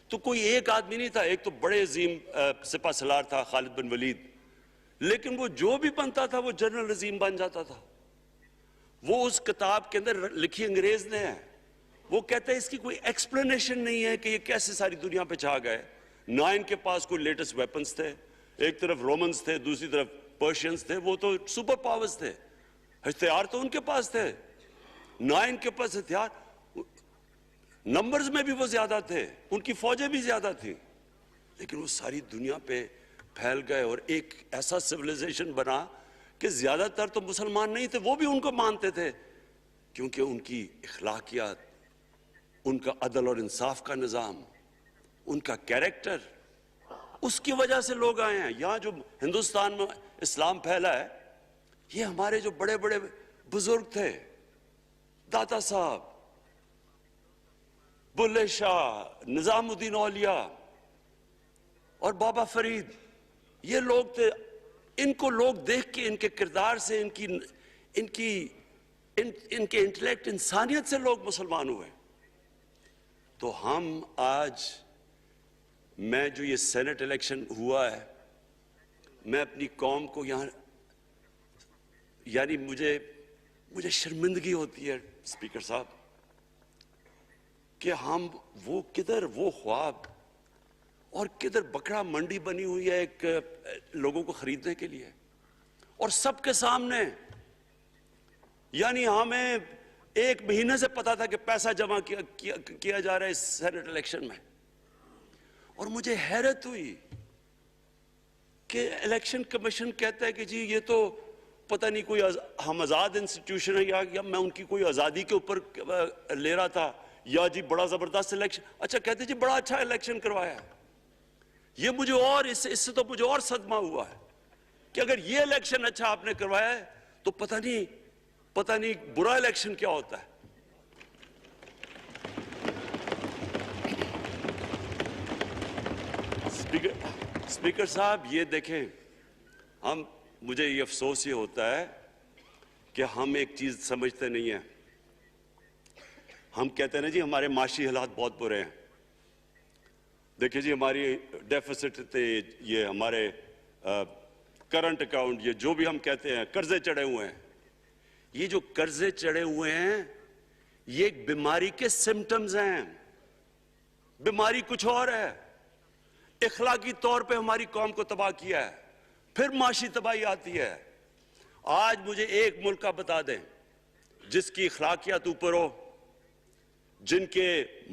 تو کوئی ایک آدمی نہیں تھا۔ ایک تو بڑے عظیم سپہ سالار تھا خالد بن ولید، لیکن وہ جو بھی بنتا تھا وہ جنرل عظیم بن جاتا تھا۔ وہ اس کتاب کے اندر لکھی انگریز نے ہے، وہ کہتے ہیں اس کی کوئی ایکسپلینیشن نہیں ہے کہ یہ کیسے ساری دنیا پہ چھا گئے۔ نہ ان کے پاس کوئی لیٹسٹ ویپنز تھے، ایک طرف رومنز تھے، دوسری طرف پرشینز تھے، وہ تو سپر پاورز تھے، ہتھیار تو ان کے پاس تھے۔ نہ ان کے پاس ہتھیار، نمبرز میں بھی وہ زیادہ تھے، ان کی فوجیں بھی زیادہ تھیں، لیکن وہ ساری دنیا پہ پھیل گئے اور ایک ایسا سیویلائزیشن بنا کہ زیادہ تر تو مسلمان نہیں تھے، وہ بھی ان کو مانتے تھے، کیونکہ ان کی اخلاقیات، ان کا عدل اور انصاف کا نظام، ان کا کیریکٹر، اس کی وجہ سے لوگ آئے ہیں۔ یہاں جو ہندوستان میں اسلام پھیلا ہے، یہ ہمارے جو بڑے بڑے بزرگ تھے، داتا صاحب، بلے شاہ، نظام الدین اولیاء اور بابا فرید، یہ لوگ تھے۔ ان کو لوگ دیکھ کے، ان کے کردار سے، ان کے انٹلیکٹ، انسانیت سے لوگ مسلمان ہوئے۔ تو ہم آج، میں جو یہ سینٹ الیکشن ہوا ہے، میں اپنی قوم کو یہاں، یعنی مجھے شرمندگی ہوتی ہے اسپیکر صاحب، کہ ہم وہ کدھر وہ خواب اور کدھر بکرا منڈی بنی ہوئی ہے ایک لوگوں کو خریدنے کے لیے، اور سب کے سامنے، یعنی ہمیں ایک مہینے سے پتا تھا کہ پیسہ جمع کیا جا رہا ہے اس سینٹ الیکشن میں، اور مجھے حیرت ہوئی کہ الیکشن کمیشن کہتا ہے کہ جی یہ تو پتہ نہیں کوئی ہم آزاد انسٹیٹیوشن ہے، یا میں ان کی کوئی آزادی کے اوپر لے رہا تھا، یا جی بڑا زبردست الیکشن، اچھا کہتے جی بڑا اچھا الیکشن کروایا ہے۔ یہ مجھے اور اس سے تو مجھے اور صدمہ ہوا ہے کہ اگر یہ الیکشن اچھا آپ نے کروایا ہے تو پتہ نہیں برا الیکشن کیا ہوتا ہے۔ اسپیکر صاحب یہ دیکھیں، مجھے یہ افسوس یہ ہوتا ہے کہ ہم ایک چیز سمجھتے نہیں ہیں۔ ہم کہتے ہیں نا جی ہمارے معاشی حالات بہت برے ہیں، دیکھیں جی ہماری ڈیفیسٹ تھے، یہ ہمارے کرنٹ اکاؤنٹ، یہ جو بھی ہم کہتے ہیں قرضے چڑھے ہوئے ہیں. یہ جو قرضے چڑھے ہوئے ہیں یہ ایک بیماری کے سمٹمز ہیں. بیماری کچھ اور ہے. اخلاقی طور پہ ہماری قوم کو تباہ کیا ہے، پھر معاشی تباہی آتی ہے. آج مجھے ایک ملک کا بتا دیں جس کی اخلاقیات اوپر ہو، جن کے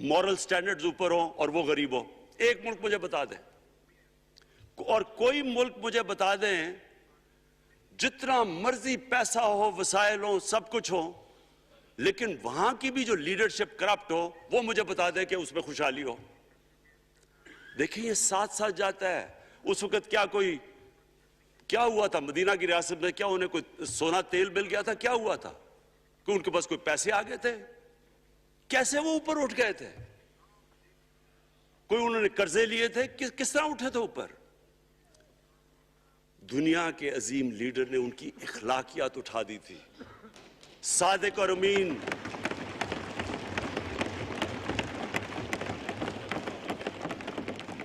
مورل سٹینڈرڈز اوپر ہوں اور وہ غریب ہو. ایک ملک مجھے بتا دیں. اور کوئی ملک مجھے بتا دیں جتنا مرضی پیسہ ہو، وسائل ہو، سب کچھ ہو، لیکن وہاں کی بھی جو لیڈرشپ کرپٹ ہو، وہ مجھے بتا دیں کہ اس میں خوشحالی ہو. دیکھیں یہ ساتھ ساتھ جاتا ہے. اس وقت کیا ہوا تھا مدینہ کی ریاست میں؟ کیا انہیں کوئی سونا تیل مل گیا تھا؟ کیا ہوا تھا کہ ان کے پاس کوئی پیسے آ گئے تھے؟ کیسے وہ اوپر اٹھ گئے تھے؟ کوئی انہوں نے قرضے لیے تھے؟ کس طرح اٹھے تھے اوپر؟ دنیا کے عظیم لیڈر نے ان کی اخلاقیات اٹھا دی تھی. صادق اور امین.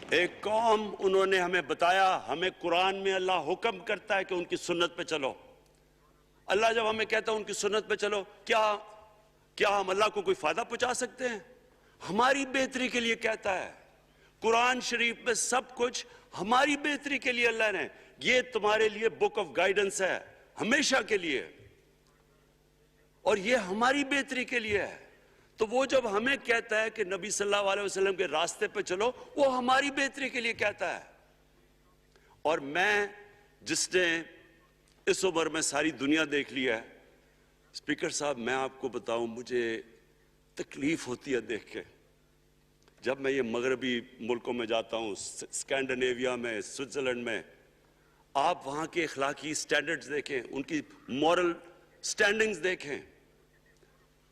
ایک قوم انہوں نے ہمیں بتایا. ہمیں قرآن میں اللہ حکم کرتا ہے کہ ان کی سنت پہ چلو. اللہ جب ہمیں کہتا ہے ان کی سنت پہ چلو، کیا ہم اللہ کو کوئی فائدہ پہنچا سکتے ہیں؟ ہماری بہتری کے لیے کہتا ہے. قرآن شریف میں سب کچھ ہماری بہتری کے لیے اللہ نے، یہ تمہارے لیے بک آف گائیڈنس ہے ہمیشہ کے لیے، اور یہ ہماری بہتری کے لیے ہے. تو وہ جب ہمیں کہتا ہے کہ نبی صلی اللہ علیہ وسلم کے راستے پہ چلو، وہ ہماری بہتری کے لیے کہتا ہے. اور میں جس نے اس عمر میں ساری دنیا دیکھ لی ہے، اسپیکر صاحب میں آپ کو بتاؤں مجھے تکلیف ہوتی ہے دیکھ کے. جب میں یہ مغربی ملکوں میں جاتا ہوں، اسکینڈینیویا میں، سوئٹزرلینڈ میں، آپ وہاں کے اخلاقی سٹینڈرڈز دیکھیں، ان کی مورل سٹینڈنگز دیکھیں.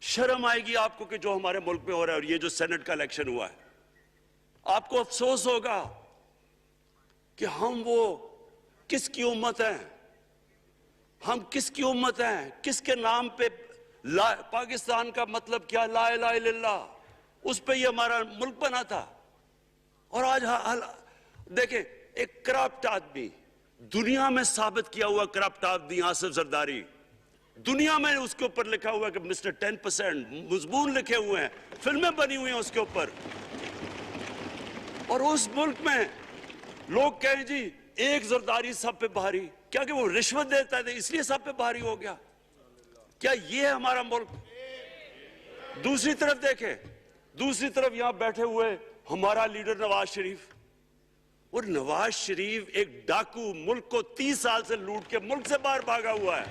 شرم آئے گی آپ کو کہ جو ہمارے ملک میں ہو رہا ہے. اور یہ جو سینٹ کا الیکشن ہوا ہے، آپ کو افسوس ہوگا کہ ہم وہ کس کی امت ہیں؟ ہم کس کی امت ہیں؟ کس کے نام پہ پاکستان کا مطلب کیا؟ لا الہ الا اللہ. اس پہ یہ ہمارا ملک بنا تھا. اور آج دیکھیں ایک کرپٹ آدمی، دنیا میں ثابت کیا ہوا کرپٹ آدمی آصف زرداری، دنیا میں اس کے اوپر لکھا ہوا ہے کہ مسٹر 10%، مضمون لکھے ہوئے ہیں، فلمیں بنی ہوئی ہیں اس کے اوپر. اور اس ملک میں لوگ کہیں جی ایک زرداری سب پہ بھاری. کیا کہ وہ رشوت دیتا ہے اس لیے سب پہ بھاری ہو گیا؟ کیا یہ ہے ہمارا ملک؟ دوسری طرف دیکھیں، دوسری طرف یہاں بیٹھے ہوئے ہمارا لیڈر نواز شریف. اور نواز شریف ایک ڈاکو، ملک کو 30 سال سے لوٹ کے ملک سے باہر بھاگا ہوا ہے،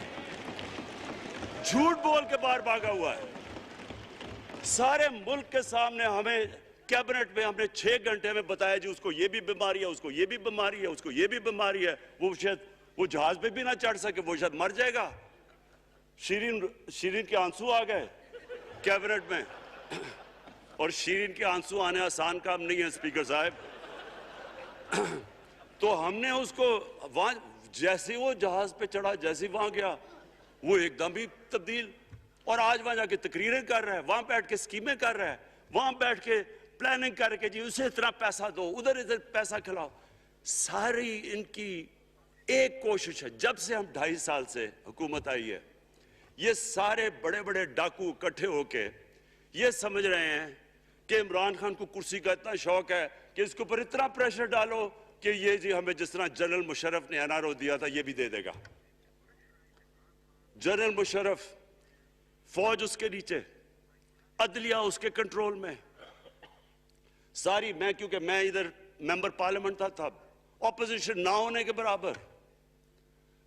جھوٹ بول کے باہر بھاگا ہوا ہے. سارے ملک کے سامنے ہمیں کیبنٹ میں ہم نے 6 گھنٹے میں بتایا جی اس کو یہ بھی بیماری ہے، اس کو یہ بھی بیماری ہے، اس کو یہ بھی بیماری ہے. وہ جہاز پہ بھی نہ چڑھ سکے، وہ شاید مر جائے گا. شیرین کے آنسو آ گئے کیبنٹ میں. اور شیرین کے آنسو آنے آسان کام نہیں ہے اسپیکر صاحب. تو ہم نے اس کو وہاں جیسے وہ جہاز پہ چڑھا، جیسے وہاں گیا، وہ ایک دم ہی تبدیل. اور آج وہاں جا کے تقریریں کر رہا ہے، وہاں بیٹھ کے اسکیمیں کر رہا ہے، وہاں بیٹھ کے پلاننگ کر کے جی اسے اتنا پیسہ دو، ادھر پیسہ کھلاؤ. ساری ان کی ایک کوشش ہے. جب سے ہم 2.5 سال سے حکومت آئی ہے، یہ سارے بڑے بڑے ڈاکو اکٹھے ہو کے یہ سمجھ رہے ہیں کہ عمران خان کو کرسی کا اتنا شوق ہے کہ اس کے اوپر اتنا پریشر ڈالو کہ یہ جی ہمیں جس طرح جنرل مشرف نے NRO دیا تھا یہ بھی دے دے گا. جنرل مشرف، فوج اس کے نیچے، عدلیہ اس کے کنٹرول میں ساری. کیونکہ میں ادھر ممبر پارلیمنٹ تھا اپوزیشن نہ ہونے کے برابر.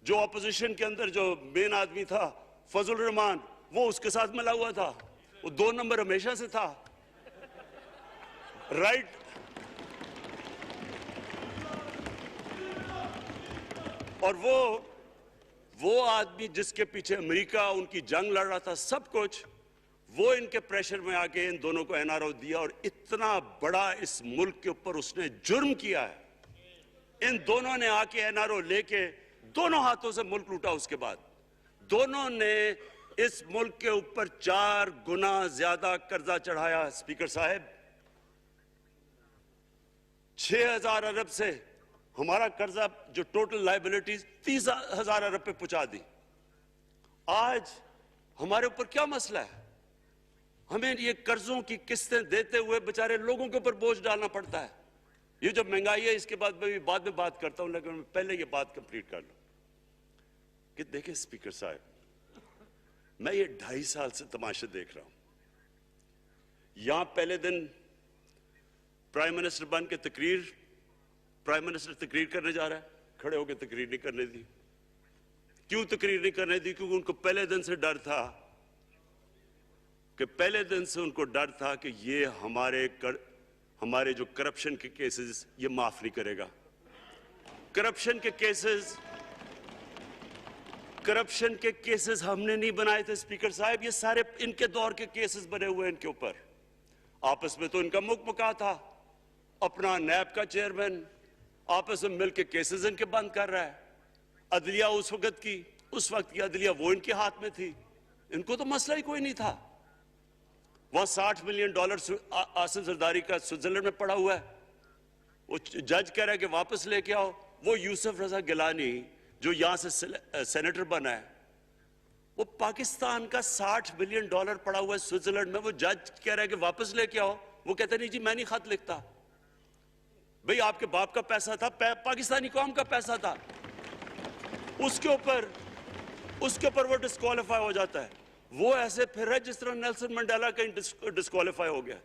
جو اپوزیشن کے اندر جو مین آدمی تھا فضل الرحمان، وہ اس کے ساتھ ملا ہوا تھا. وہ 2 نمبر ہمیشہ سے تھا. رائٹ. اور وہ آدمی جس کے پیچھے امریکہ ان کی جنگ لڑ رہا تھا، سب کچھ وہ ان کے پریشر میں آ کے ان دونوں کو NRO دیا. اور اتنا بڑا اس ملک کے اوپر اس نے جرم کیا ہے. ان دونوں نے آ کے NRO لے کے دونوں ہاتھوں سے ملک لوٹا. اس کے بعد دونوں نے اس ملک کے اوپر 4 گنا زیادہ قرضہ چڑھایا. اسپیکر صاحب 6,000 ارب سے ہمارا قرضہ جو ٹوٹل لائبلٹیز 30,000 ارب پہ پہنچا دی. آج ہمارے اوپر کیا مسئلہ ہے؟ ہمیں یہ قرضوں کی قسطیں دیتے ہوئے بیچارے لوگوں کے اوپر بوجھ ڈالنا پڑتا ہے. یہ جو مہنگائی ہے اس کے بعد میں بعد میں بات کرتا ہوں، لیکن میں پہلے یہ بات کمپلیٹ کر لوں کہ دیکھیں اسپیکر صاحب، میں یہ 2.5 سال سے تماشا دیکھ رہا ہوں. یہاں پہلے دن پرائم منسٹر بن کے پرائم منسٹر تقریر کرنے جا رہا ہے، کھڑے ہو کے تقریر نہیں کرنے دی. کیوں تقریر نہیں کرنے دی؟ کیونکہ ان کو پہلے دن سے ڈر تھا کہ یہ ہمارے جو کرپشن کے کیسز یہ معاف نہیں کرے گا. کرپشن کے کیسز ہم نے نہیں بنائے تھے اسپیکر صاحب، یہ سارے ان کے دور کے کیسز بنے ہوئے ان کے اوپر. آپس میں تو ان کا مکمکا تھا، اپنا نیب کا چیئرمین آپس میں مل کے کیسز ان کے بند کر رہا ہے. عدلیہ اس وقت کی عدلیہ وہ ان کے ہاتھ میں تھی، ان کو تو مسئلہ ہی کوئی نہیں تھا. وہاں $60 ملین آصف زرداری کا سوئٹزرلینڈ میں پڑا ہوا ہے. وہ جج کہہ رہا ہے کہ واپس لے کے آؤ. وہ یوسف رضا گیلانی جو یہاں سے سینیٹر بنا ہے، وہ پاکستان کا $60 ملین پڑا ہوا ہے سوئٹزرلینڈ میں. وہ جج کہہ رہا ہے کہ واپس لے کے آؤ. وہ کہتا نہیں جی میں نہیں خط لکھتا. بھئی آپ کے باپ کا پیسہ تھا، پاکستانی قوم کا پیسہ تھا. اس کے اوپر وہ ڈسکوالیفائی ہو جاتا ہے. وہ ایسے پھر ہے جس طرح نیلسن منڈیلا کا ڈسکوالیفائی ہو گیا.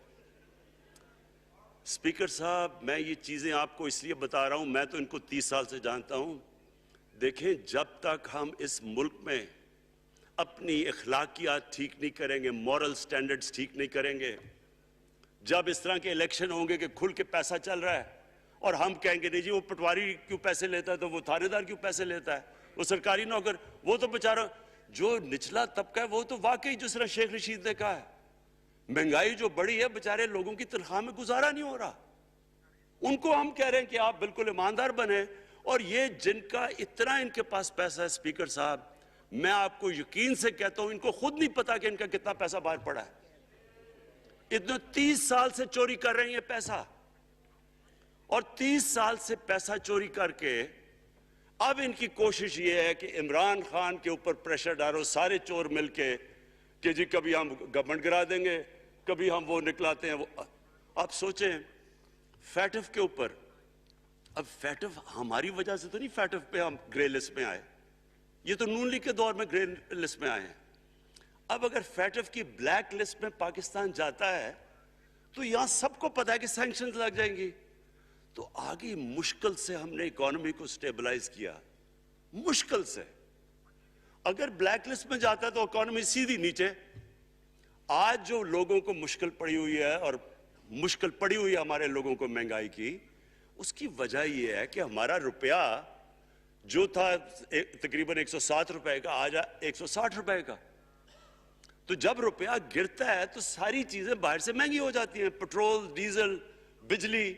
اسپیکر صاحب، میں یہ چیزیں آپ کو اس لیے بتا رہا ہوں، میں تو ان کو 30 سال سے جانتا ہوں. دیکھیں، جب تک ہم اس ملک میں اپنی اخلاقیات ٹھیک نہیں کریں گے، مورل سٹینڈرڈز ٹھیک نہیں کریں گے، جب اس طرح کے الیکشن ہوں گے کہ کھل کے پیسہ چل رہا ہے اور ہم کہیں گے نہیں جی وہ پٹواری کیوں پیسے لیتا ہے، تو وہ تھانے دار کیوں پیسے لیتا ہے، وہ سرکاری نوکر، وہ تو بیچارہ جو نچلا طبقہ ہے وہ تو واقعی جس طرح شیخ رشید نے کہا ہے، مہنگائی جو بڑی ہے بیچارے لوگوں کی تنخواہ میں گزارا نہیں ہو رہا. ان کو ہم کہہ رہے ہیں کہ آپ بالکل ایماندار بنیں. اور یہ جن کا اتنا ان کے پاس پیسہ ہے اسپیکر صاحب، میں آپ کو یقین سے کہتا ہوں ان کو خود نہیں پتا کہ ان کا کتنا پیسہ باہر پڑا ہے. اتنے 30 سال سے چوری کر رہے ہیں یہ پیسہ، اور 30 سال سے پیسہ چوری کر کے اب ان کی کوشش یہ ہے کہ عمران خان کے اوپر پریشر ڈالو سارے چور مل کے کہ جی کبھی ہم گورنمنٹ گرا دیں گے، کبھی ہم وہ نکلاتے ہیں. آپ سوچیں فیٹف کے اوپر، اب فیٹف ہماری وجہ سے تو نہیں فیٹف پہ ہم گرے لسٹ میں آئے، یہ تو نون لیگ کے دور میں گرے لسٹ میں آئے ہیں. اب اگر فیٹف کی بلیک لسٹ میں پاکستان جاتا ہے تو یہاں سب کو پتا ہے کہ سینکشنز لگ جائیں گی. تو آگے مشکل سے ہم نے اکانومی کو سٹیبلائز کیا، مشکل سے. اگر بلیک لسٹ میں جاتا ہے تو اکانومی سیدھی نیچے. آج جو لوگوں کو مشکل پڑی ہوئی ہے، اور مشکل پڑی ہوئی ہے ہمارے لوگوں کو مہنگائی کی، اس کی وجہ یہ ہے کہ ہمارا روپیہ جو تھا تقریباً 107 روپے کا، آج 160 روپے کا. تو جب روپیہ گرتا ہے تو ساری چیزیں باہر سے مہنگی ہو جاتی ہیں، پٹرول، ڈیزل، بجلی.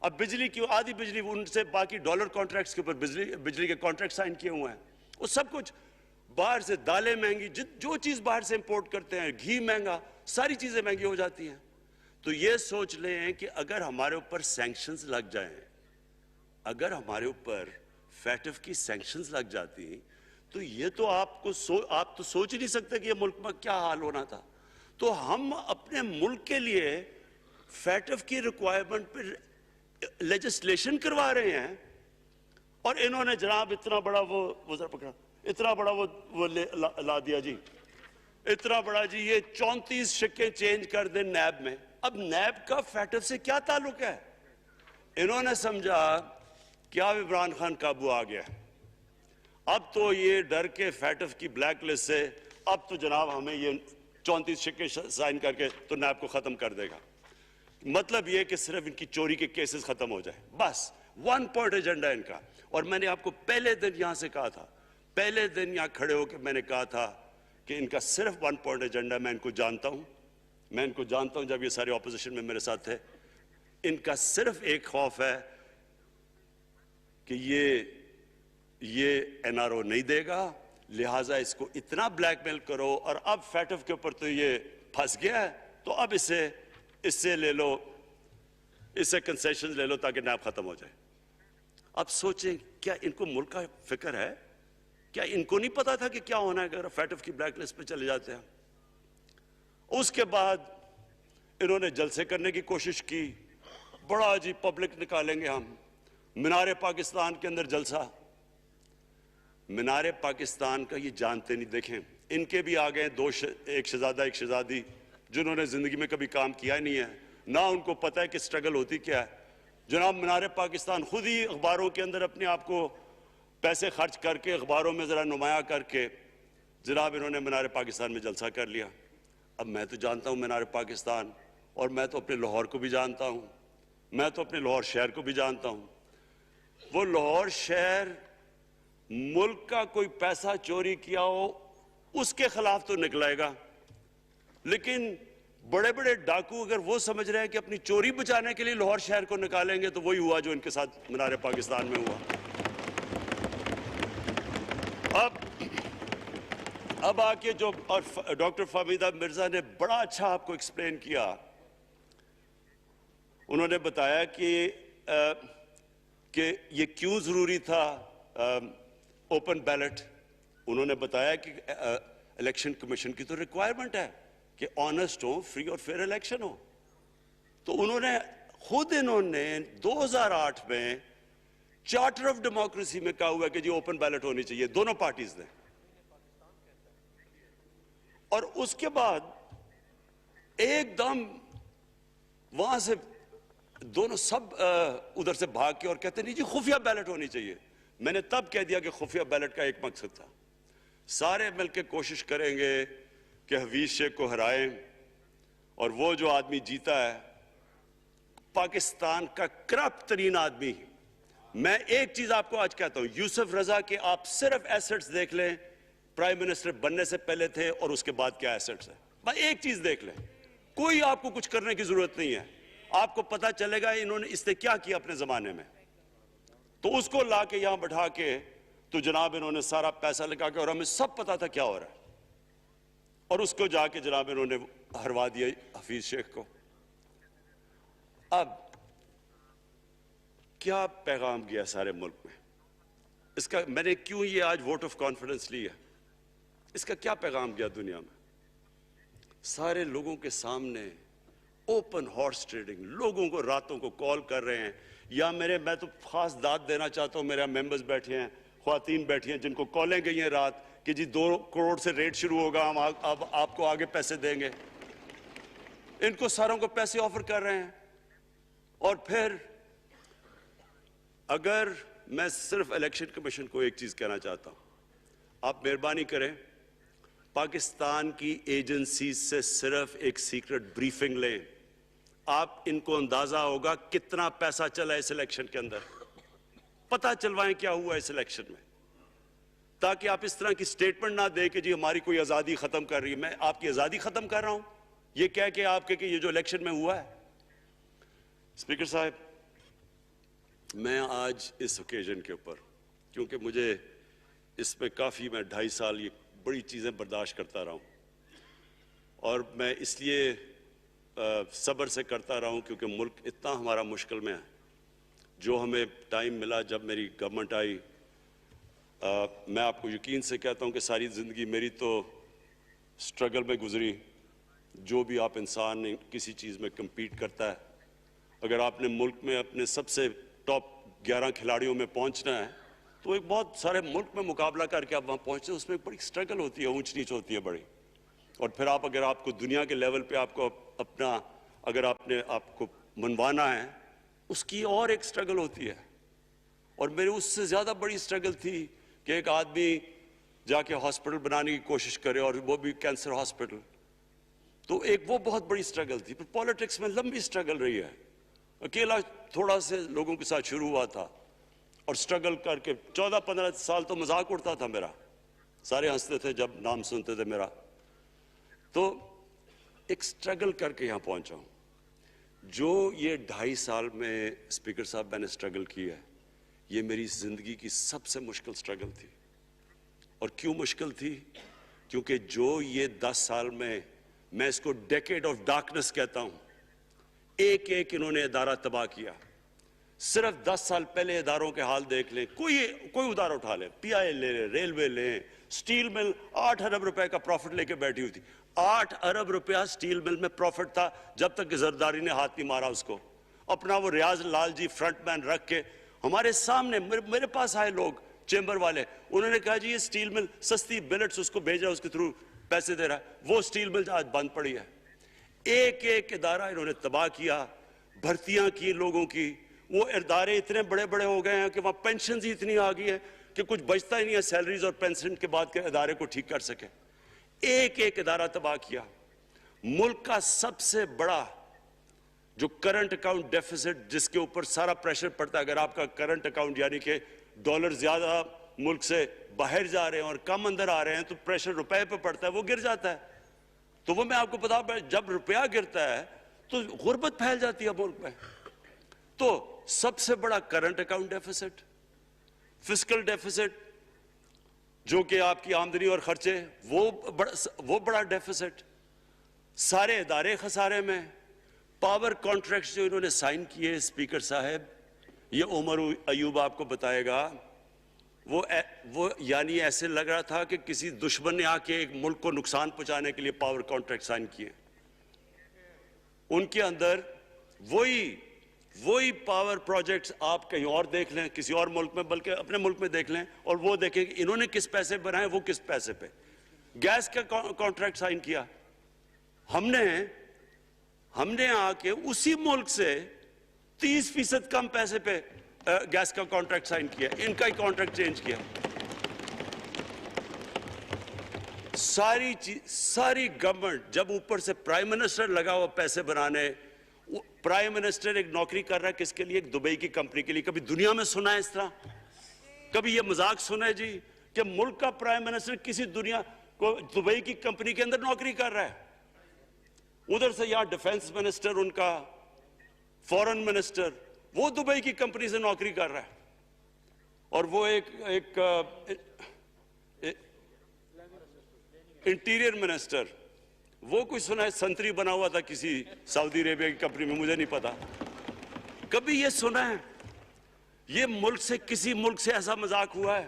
اب بجلی کی آدھی بجلی ان سے باقی ڈالر کانٹریکٹس کے اوپر بجلی کے کانٹریکٹ سائن کیے ہوئے ہیں. وہ سب کچھ باہر سے، دالیں مہنگی، جو چیز باہر سے امپورٹ کرتے ہیں، گھی مہنگا، ساری چیزیں مہنگی ہو جاتی ہیں. تو یہ سوچ لیں کہ اگر ہمارے اوپر سینکشنز لگ جائیں، اگر ہمارے اوپر فیٹف کی سینکشنز لگ جاتی تو یہ تو آپ تو سوچ ہی نہیں سکتے کہ یہ ملک میں کیا حال ہونا تھا. تو ہم اپنے ملک کے لیے فیٹف کی ریکوائرمنٹ پر لیجسلیشن کروا رہے ہیں، اور انہوں نے جناب اتنا بڑا وہ ذرا پکڑا، اتنا بڑا وہ لا دیا جی، اتنا بڑا جی، یہ 34 شکیں چینج کر دیں نیب میں. اب نیب کا فیٹف سے کیا تعلق ہے؟ انہوں نے سمجھا کہ اب عمران خان قابو آ گیا، اب تو یہ ڈر کے فیٹف کی بلیک لسٹ سے اب تو جناب ہمیں یہ 34 شکیں سائن کر کے تو نیب کو ختم کر دے گا. مطلب یہ کہ صرف ان کی چوری کے کیسز ختم ہو جائے، بس 1 پوائنٹ ایجنڈا ان کا. اور میں نے آپ کو پہلے دن یہاں سے کہا تھا، پہلے دن یہاں کھڑے ہو کے میں نے کہا تھا کہ ان کا صرف 1 پوائنٹ ایجنڈا. میں ان کو جانتا ہوں، جب یہ سارے اپوزیشن میں میرے ساتھ تھے. ان کا صرف ایک خوف ہے کہ یہ NRO نہیں دے گا، لہٰذا اس کو اتنا بلیک میل کرو. اور اب فیٹف کے اوپر تو یہ پھنس گیا ہے، تو اب اس سے لے لو اس سے کنسیشن لے لو تاکہ نیب ختم ہو جائے. اب سوچیں کیا ان کو ملک کا فکر ہے؟ کیا ان کو نہیں پتا تھا کہ کیا ہونا ہے اگر فیٹف کی بلیک لسٹ پہ چلے جاتے ہیں؟ اس کے بعد انہوں نے جلسے کرنے کی کوشش کی. بڑا جی پبلک نکالیں گے ہم, مینار پاکستان کے اندر جلسہ. مینار پاکستان کا یہ جانتے نہیں. دیکھیں ان کے بھی آگئے ایک شہزادہ ایک شہزادی جنہوں نے زندگی میں کبھی کام کیا ہی نہیں ہے, نہ ان کو پتہ ہے کہ سٹرگل ہوتی کیا ہے. جناب مینار پاکستان خود ہی اخباروں کے اندر اپنے آپ کو پیسے خرچ کر کے اخباروں میں ذرا نمایاں کر کے جناب انہوں نے مینار پاکستان میں جلسہ کر لیا. اب میں تو جانتا ہوں مینار پاکستان, اور میں تو اپنے لاہور کو بھی جانتا ہوں, میں تو اپنے لاہور شہر کو بھی جانتا ہوں. وہ لاہور شہر ملک کا کوئی پیسہ چوری کیا ہو اس کے خلاف تو نکلائے گا, لیکن بڑے بڑے ڈاکو اگر وہ سمجھ رہے ہیں کہ اپنی چوری بچانے کے لیے لاہور شہر کو نکالیں گے تو وہی ہوا جو ان کے ساتھ مینار پاکستان میں ہوا. اب آ کے جو ڈاکٹر فہمیدہ مرزا نے بڑا اچھا آپ کو ایکسپلین کیا. انہوں نے بتایا کہ یہ کیوں ضروری تھا اوپن بیلٹ. انہوں نے بتایا کہ الیکشن کمیشن کی تو ریکوائرمنٹ ہے کہ آنسٹ ہو, فری اور فیئر الیکشن ہو. تو انہوں نے 2008 میں چارٹر آف ڈیموکریسی میں کہا ہوا کہ جی اوپن بیلٹ ہونی چاہیے دونوں پارٹیز نے. اور اس کے بعد ایک دم وہاں سے دونوں سب ادھر سے بھاگ کے اور کہتے نہیں جی خفیہ بیلٹ ہونی چاہیے. میں نے تب کہہ دیا کہ خفیہ بیلٹ کا ایک مقصد تھا, سارے مل کے کوشش کریں گے کہ حفیظ شیخ کو ہرائیں, اور وہ جو آدمی جیتا ہے پاکستان کا کرپٹ ترین آدمی. میں ایک چیز آپ کو آج کہتا ہوں, یوسف رضا کے آپ صرف ایسٹس دیکھ لیں, پرائم منسٹر بننے سے پہلے تھے اور اس کے بعد کیا ایسٹس ہیں. بس ایک چیز دیکھ لیں, کوئی آپ کو کچھ کرنے کی ضرورت نہیں ہے. آپ کو پتا چلے گا انہوں نے اس نے کیا کیا اپنے زمانے میں. تو اس کو لا کے یہاں بٹھا کے تو جناب انہوں نے سارا پیسہ لگا کے, اور ہمیں سب پتا تھا کیا ہو رہا ہے, اور اس کو جا کے جناب انہوں نے ہروا دیا حفیظ شیخ کو. اب کیا پیغام گیا سارے ملک میں اس کا؟ میں نے کیوں یہ آج ووٹ آف کانفیڈنس لی ہے, اس کا کیا پیغام گیا دنیا میں؟ سارے لوگوں کے سامنے اوپن ہارس ٹریڈنگ, لوگوں کو راتوں کو کال کر رہے ہیں. یا میں تو خاص داد دینا چاہتا ہوں, میرے ممبرز بیٹھے ہیں, خواتین بیٹھی ہیں جن کو کالیں گئی ہیں رات کہ جی 2 کروڑ سے ریٹ شروع ہوگا, ہم اب آپ کو آگے پیسے دیں گے. ان کو ساروں کو پیسے آفر کر رہے ہیں. اور پھر اگر میں صرف الیکشن کمیشن کو ایک چیز کہنا چاہتا ہوں, آپ مہربانی کریں پاکستان کی ایجنسی سے صرف ایک سیکرٹ بریفنگ لیں. آپ ان کو اندازہ ہوگا کتنا پیسہ چلا اس الیکشن کے اندر, پتہ چلوائیں کیا ہوا اس الیکشن میں, تاکہ آپ اس طرح کی سٹیٹمنٹ نہ دیں کہ جی ہماری کوئی آزادی ختم کر رہی ہے. میں آپ کی آزادی ختم کر رہا ہوں یہ کہہ کے آپ کہ یہ جو الیکشن میں ہوا ہے. اسپیکر صاحب, میں آج اس اوکیزن کے اوپر, کیونکہ مجھے اس میں کافی, میں 2.5 سال یہ بڑی چیزیں برداشت کرتا رہا ہوں, اور میں اس لیے صبر سے کرتا رہا ہوں کیونکہ ملک اتنا ہمارا مشکل میں ہے. جو ہمیں ٹائم ملا جب میری گورنمنٹ آئی, میں آپ کو یقین سے کہتا ہوں کہ ساری زندگی میری تو سٹرگل میں گزری. جو بھی آپ انسان کسی چیز میں کمپیٹ کرتا ہے, اگر آپ نے ملک میں اپنے سب سے ٹاپ 11 کھلاڑیوں میں پہنچنا ہے تو ایک بہت سارے ملک میں مقابلہ کر کے آپ وہاں پہنچتے ہیں. اس میں ایک بڑی سٹرگل ہوتی ہے, اونچ نیچ ہوتی ہے بڑی. اور پھر اگر آپ کو دنیا کے لیول پہ آپ کو اپنا, اگر آپ نے آپ کو منوانا ہے, اس کی اور ایک سٹرگل ہوتی ہے. اور میری اس سے زیادہ بڑی سٹرگل تھی کہ ایک آدمی جا کے ہاسپٹل بنانے کی کوشش کرے, اور وہ بھی کینسر ہاسپٹل. تو ایک وہ بہت بڑی سٹرگل تھی. پھر پالیٹکس میں لمبی سٹرگل رہی ہے. اکیلا تھوڑا سے لوگوں کے ساتھ شروع ہوا تھا, اور سٹرگل کر کے 14-15 سال تو مذاق اڑتا تھا میرا, سارے ہنستے تھے جب نام سنتے تھے میرا. تو ایک سٹرگل کر کے یہاں پہنچا ہوں. جو یہ 2.5 سال میں اسپیکر صاحب میں نے سٹرگل کی ہے, یہ میری زندگی کی سب سے مشکل سٹرگل تھی. اور کیوں مشکل تھی؟ کیونکہ جو یہ 10 سال میں اس کو ڈیکیڈ آف ڈارکنس کہتا ہوں, ایک ایک انہوں نے ادارہ تباہ کیا. صرف 10 سال پہلے اداروں کے حال دیکھ لیں, کوئی ادارہ اٹھا لیں, پی آئی لے لیں, ریلوے لیں, سٹیل مل 8 ارب روپے کا پروفٹ لے کے بیٹھی ہوئی تھی. 8 ارب روپیہ سٹیل مل میں پروفٹ تھا جب تک کہ زرداری نے ہاتھ نہیں مارا اس کو. اپنا وہ ریاض لال جی فرنٹ مین رکھ کے ہمارے سامنے, میرے پاس آئے لوگ چیمبر والے, انہوں نے کہا جی یہ سٹیل مل سستی بلٹس اس کو بھیجا, اس کے تھرو پیسے دے رہا ہے. وہ سٹیل مل آج بند پڑی ہے. ایک ایک ادارہ انہوں نے تباہ کیا, بھرتیاں کی لوگوں کی. وہ ادارے اتنے بڑے بڑے ہو گئے ہیں کہ وہاں پینشنز ہی اتنی آ گئی ہے کہ کچھ بچتا ہی نہیں ہے سیلریز اور پینشن کے بعد کے ادارے کو ٹھیک کر سکے. ایک ایک ادارہ تباہ کیا. ملک کا سب سے بڑا جو کرنٹ اکاؤنٹ ڈیفیسٹ جس کے اوپر سارا پریشر پڑتا ہے, اگر آپ کا کرنٹ اکاؤنٹ یعنی کہ ڈالر زیادہ ملک سے باہر جا رہے ہیں اور کم اندر آ رہے ہیں تو پریشر روپے پہ پڑتا ہے, وہ گر جاتا ہے. تو وہ میں آپ کو بتا, جب روپیہ گرتا ہے تو غربت پھیل جاتی ہے ملک میں. تو سب سے بڑا current account deficit, fiscal deficits جو کہ آپ کی آمدنی اور خرچے, وہ بڑا ڈیفیسٹ. سارے ادارے خسارے میں. پاور کانٹریکٹس جو انہوں نے سائن کیے اسپیکر صاحب, یہ عمر ایوب آپ کو بتائے گا, وہ یعنی ایسے لگ رہا تھا کہ کسی دشمن نے آ کے ایک ملک کو نقصان پہنچانے کے لیے پاور کانٹریکٹ سائن کیے. ان کے اندر وہی پاور پروجیکٹس آپ کہیں اور دیکھ لیں کسی اور ملک میں, بلکہ اپنے ملک میں دیکھ لیں, اور وہ دیکھیں کہ انہوں نے کس پیسے بنائے, وہ کس پیسے پہ. گیس کا کانٹریکٹ سائن کیا ہم نے آ کے اسی ملک سے 30% کم پیسے پہ گیس کا کانٹریکٹ سائن کیا, ان کا ہی کانٹریکٹ چینج کیا. ساری گورنمنٹ جب اوپر سے پرائم منسٹر لگا ہوا پیسے بنانے, پرائم منسٹر ایک نوکری کر رہا ہے کس کے لیے, ایک دبئی کی کمپنی کے لیے. کبھی دنیا میں سنا ہے اس طرح؟ کبھی یہ مذاق سنا ہے جی کہ ملک کا پرائم منسٹر کسی دنیا کو دبئی کی کمپنی کے اندر نوکری کر رہا ہے؟ ادھر سے یہاں ڈیفنس منسٹر, ان کا فورن منسٹر, وہ دبئی کی کمپنی سے نوکری کر رہا ہے. اور وہ ایک انٹیریئر منسٹر, وہ کوئی سنا ہے سنتری بنا ہوا تھا کسی سعودی عربیہ کی کمپنی میں, مجھے نہیں پتا. کبھی یہ سنا ہے یہ ملک سے کسی ملک سے ایسا مذاق ہوا ہے؟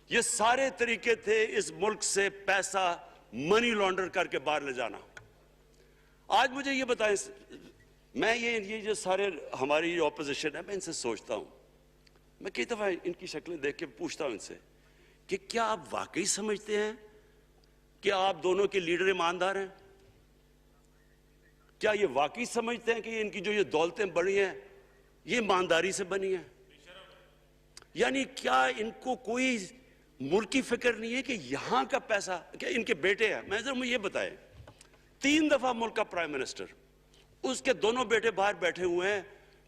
یہ سارے طریقے تھے اس ملک سے پیسہ منی لانڈر کر کے باہر لے جانا. آج مجھے یہ بتائیں, میں یہ جو سارے ہماری جو اپوزیشن ہے, میں ان سے سوچتا ہوں, میں کئی دفعہ ان کی شکلیں دیکھ کے پوچھتا ہوں ان سے کہ کیا آپ واقعی سمجھتے ہیں کہ آپ دونوں کے لیڈر ایماندار ہیں؟ کیا یہ واقعی سمجھتے ہیں کہ ان کی جو یہ دولتیں بڑی ہیں یہ ایمانداری سے بنی ہیں؟ یعنی کیا ان کو کوئی ملک کی فکر نہیں ہے کہ یہاں کا پیسہ, کیا ان کے بیٹے ہیں, میں ذرا مجھے یہ بتائیں, 3 دفعہ ملک کا پرائم منسٹر, اس کے دونوں بیٹے باہر بیٹھے ہوئے ہیں.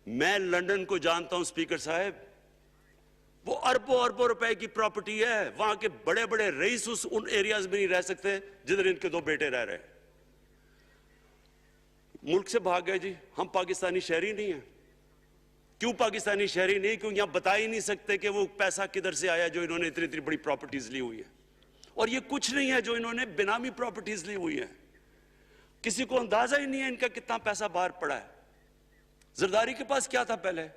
میں لندن کو جانتا ہوں اسپیکر صاحب, وہ اربوں روپے کی پراپرٹی ہے, وہاں کے بڑے بڑے رئیس ان ایریاز میں نہیں رہ سکتے جدھر ان کے 2 بیٹے رہ رہے ہیں. ملک سے بھاگ گئے جی. ہم پاکستانی شہری نہیں ہیں. کیوں پاکستانی شہری نہیں؟ کیوں یہاں بتا ہی نہیں سکتے کہ وہ پیسہ کدھر سے آیا جو انہوں نے اتنی بڑی پراپرٹیز لی ہوئی ہیں. اور یہ کچھ نہیں ہے جو انہوں نے بنامی پراپرٹیز لی ہوئی ہیں. کسی کو اندازہ ہی نہیں ہے ان کا کتنا پیسہ باہر پڑا ہے. زرداری کے پاس کیا تھا پہلے,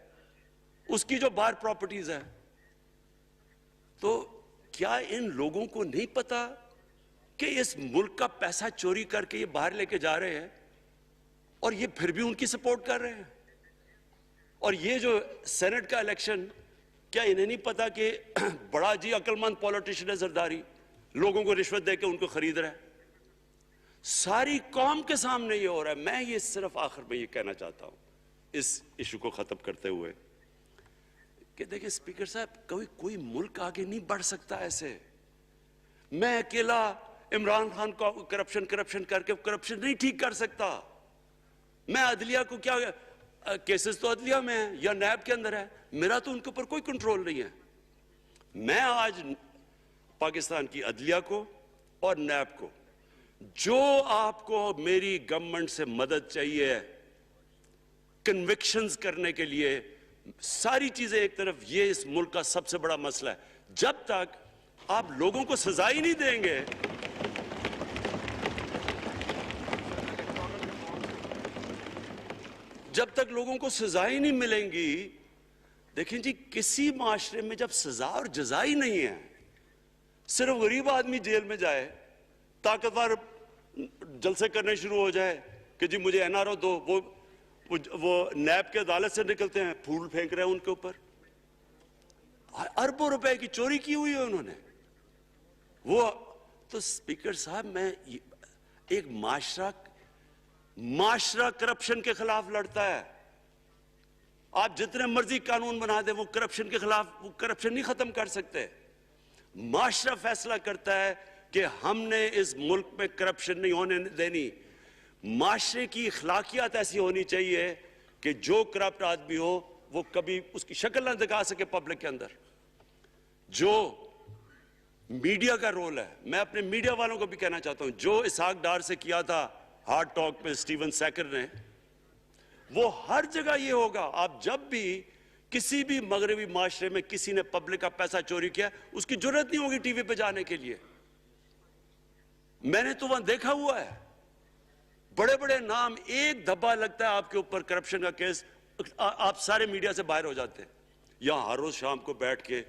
اس کی جو باہر پراپرٹیز ہے. تو کیا ان لوگوں کو نہیں پتا کہ اس ملک کا پیسہ چوری کر کے یہ باہر لے کے جا رہے ہیں اور یہ پھر بھی ان کی سپورٹ کر رہے ہیں؟ اور یہ جو سینٹ کا الیکشن, کیا انہیں نہیں پتا کہ بڑا جی عقل مند پولیٹیشن ہے زرداری, لوگوں کو رشوت دے کے ان کو خرید رہا ہے. ساری قوم کے سامنے یہ ہو رہا ہے. میں یہ صرف آخر میں یہ کہنا چاہتا ہوں اس ایشو کو ختم کرتے ہوئے کہ دیکھیں اسپیکر صاحب, کوئی ملک آگے نہیں بڑھ سکتا ایسے. میں اکیلا عمران خان کو کرپشن کر کے کرپشن نہیں ٹھیک کر سکتا. میں عدلیہ کو کیا, کیسز تو عدلیہ میں ہے یا نیب کے اندر ہے, میرا تو ان کے اوپر کوئی کنٹرول نہیں ہے. میں آج پاکستان کی عدلیہ کو اور نیب کو, جو آپ کو میری گورنمنٹ سے مدد چاہیے کنوکشنز کرنے کے لیے, ساری چیزیں ایک طرف, یہ اس ملک کا سب سے بڑا مسئلہ ہے. جب تک آپ لوگوں کو سزا ہی نہیں دیں گے, جب تک لوگوں کو سزائیں نہیں ملیں گی. دیکھیں جی, کسی معاشرے میں جب سزا اور جزا ہی نہیں ہے, صرف غریب آدمی جیل میں جائے, طاقتور جلسے کرنے شروع ہو جائے کہ جی مجھے این آر او دو, وہ نیب کے عدالت سے نکلتے ہیں, پھول پھینک رہے ہیں ان کے اوپر. اربوں روپے کی چوری کی ہوئی ہے انہوں نے. وہ تو اسپیکر صاحب, میں ایک معاشرہ کرپشن کے خلاف لڑتا ہے. آپ جتنے مرضی قانون بنا دیں, وہ کرپشن کے خلاف, وہ کرپشن نہیں ختم کر سکتے. معاشرہ فیصلہ کرتا ہے کہ ہم نے اس ملک میں کرپشن نہیں ہونے دینی. معاشرے کی اخلاقیات ایسی ہونی چاہیے کہ جو کرپٹ آدمی ہو وہ کبھی اس کی شکل نہ دکھا سکے پبلک کے اندر. جو میڈیا کا رول ہے, میں اپنے میڈیا والوں کو بھی کہنا چاہتا ہوں, جو اسحاق ڈار سے کیا تھا ہارڈ ٹاک میں اسٹیون سیکر نے, وہ ہر جگہ یہ ہوگا. آپ جب بھی کسی بھی مغربی معاشرے میں کسی نے پبلک کا پیسہ چوری کیا, اس کی جرات نہیں ہوگی ٹی وی پہ جانے کے لیے. میں نے تو وہاں دیکھا ہوا ہے, بڑے بڑے نام, ایک دھبا لگتا ہے آپ کے اوپر کرپشن کا کیس, آپ سارے میڈیا سے باہر ہو جاتے ہیں. یہاں ہر روز شام کو بیٹھ کے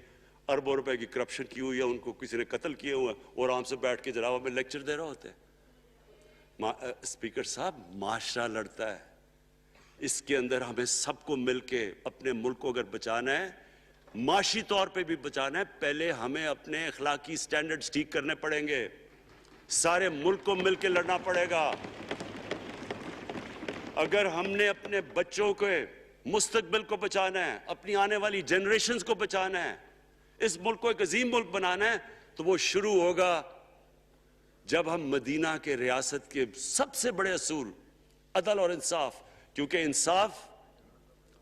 اربوں روپے کی کرپشن کی ہوئی ہے, ان کو کسی نے قتل کیے ہوئے ہیں, اور آرام سے بیٹھ کے جناب میں لیکچر دے رہا ہوتے ہیں. اسپیکر صاحب, معاشرہ لڑتا ہے, اس کے اندر ہمیں سب کو مل کے اپنے ملک کو اگر بچانا ہے, معاشی طور پہ بھی بچانا ہے, پہلے ہمیں اپنے اخلاقی سٹینڈرڈز ٹھیک کرنے پڑیں گے. سارے ملک کو مل کے لڑنا پڑے گا. اگر ہم نے اپنے بچوں کے مستقبل کو بچانا ہے, اپنی آنے والی جنریشنز کو بچانا ہے, اس ملک کو ایک عظیم ملک بنانا ہے, تو وہ شروع ہوگا جب ہم مدینہ کے ریاست کے سب سے بڑے اصول عدل اور انصاف, کیونکہ انصاف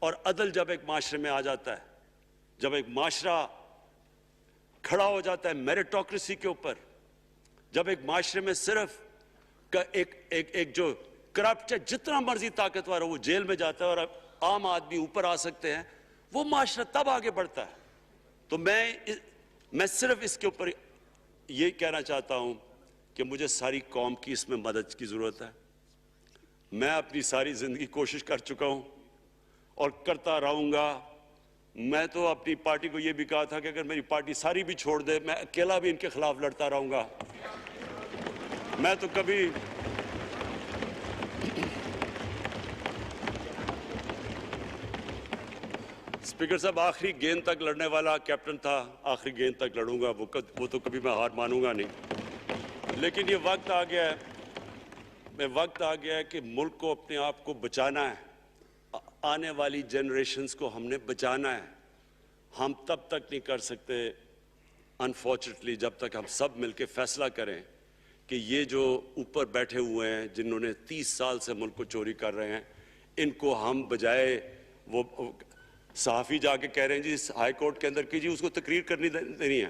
اور عدل جب ایک معاشرے میں آ جاتا ہے, جب ایک معاشرہ کھڑا ہو جاتا ہے میریٹوکریسی کے اوپر, جب ایک معاشرے میں صرف ایک جو کرپٹ ہے, جتنا مرضی طاقتور ہو وہ جیل میں جاتا ہے اور عام آدمی اوپر آ سکتے ہیں, وہ معاشرہ تب آگے بڑھتا ہے. تو میں صرف اس کے اوپر یہ کہنا چاہتا ہوں کہ مجھے ساری قوم کی اس میں مدد کی ضرورت ہے. میں اپنی ساری زندگی کوشش کر چکا ہوں اور کرتا رہوں گا. میں تو اپنی پارٹی کو یہ بھی کہا تھا کہ اگر میری پارٹی ساری بھی چھوڑ دے, میں اکیلا بھی ان کے خلاف لڑتا رہوں گا. میں تو کبھی اسپیکر صاحب, آخری گیند تک لڑنے والا کیپٹن تھا, آخری گیند تک لڑوں گا, وہ تو کبھی میں ہار مانوں گا نہیں. لیکن یہ وقت آ گیا ہے کہ ملک کو اپنے آپ کو بچانا ہے, آنے والی جنریشنز کو ہم نے بچانا ہے. ہم تب تک نہیں کر سکتے انفارچونیٹلی جب تک ہم سب مل کے فیصلہ کریں کہ یہ جو اوپر بیٹھے ہوئے ہیں, جنہوں نے 30 سال سے ملک کو چوری کر رہے ہیں, ان کو ہم بجائے وہ صحافی جا کے کہہ رہے ہیں جی ہائی کورٹ کے اندر کیجیے, اس کو تقریر کرنی دینی ہے.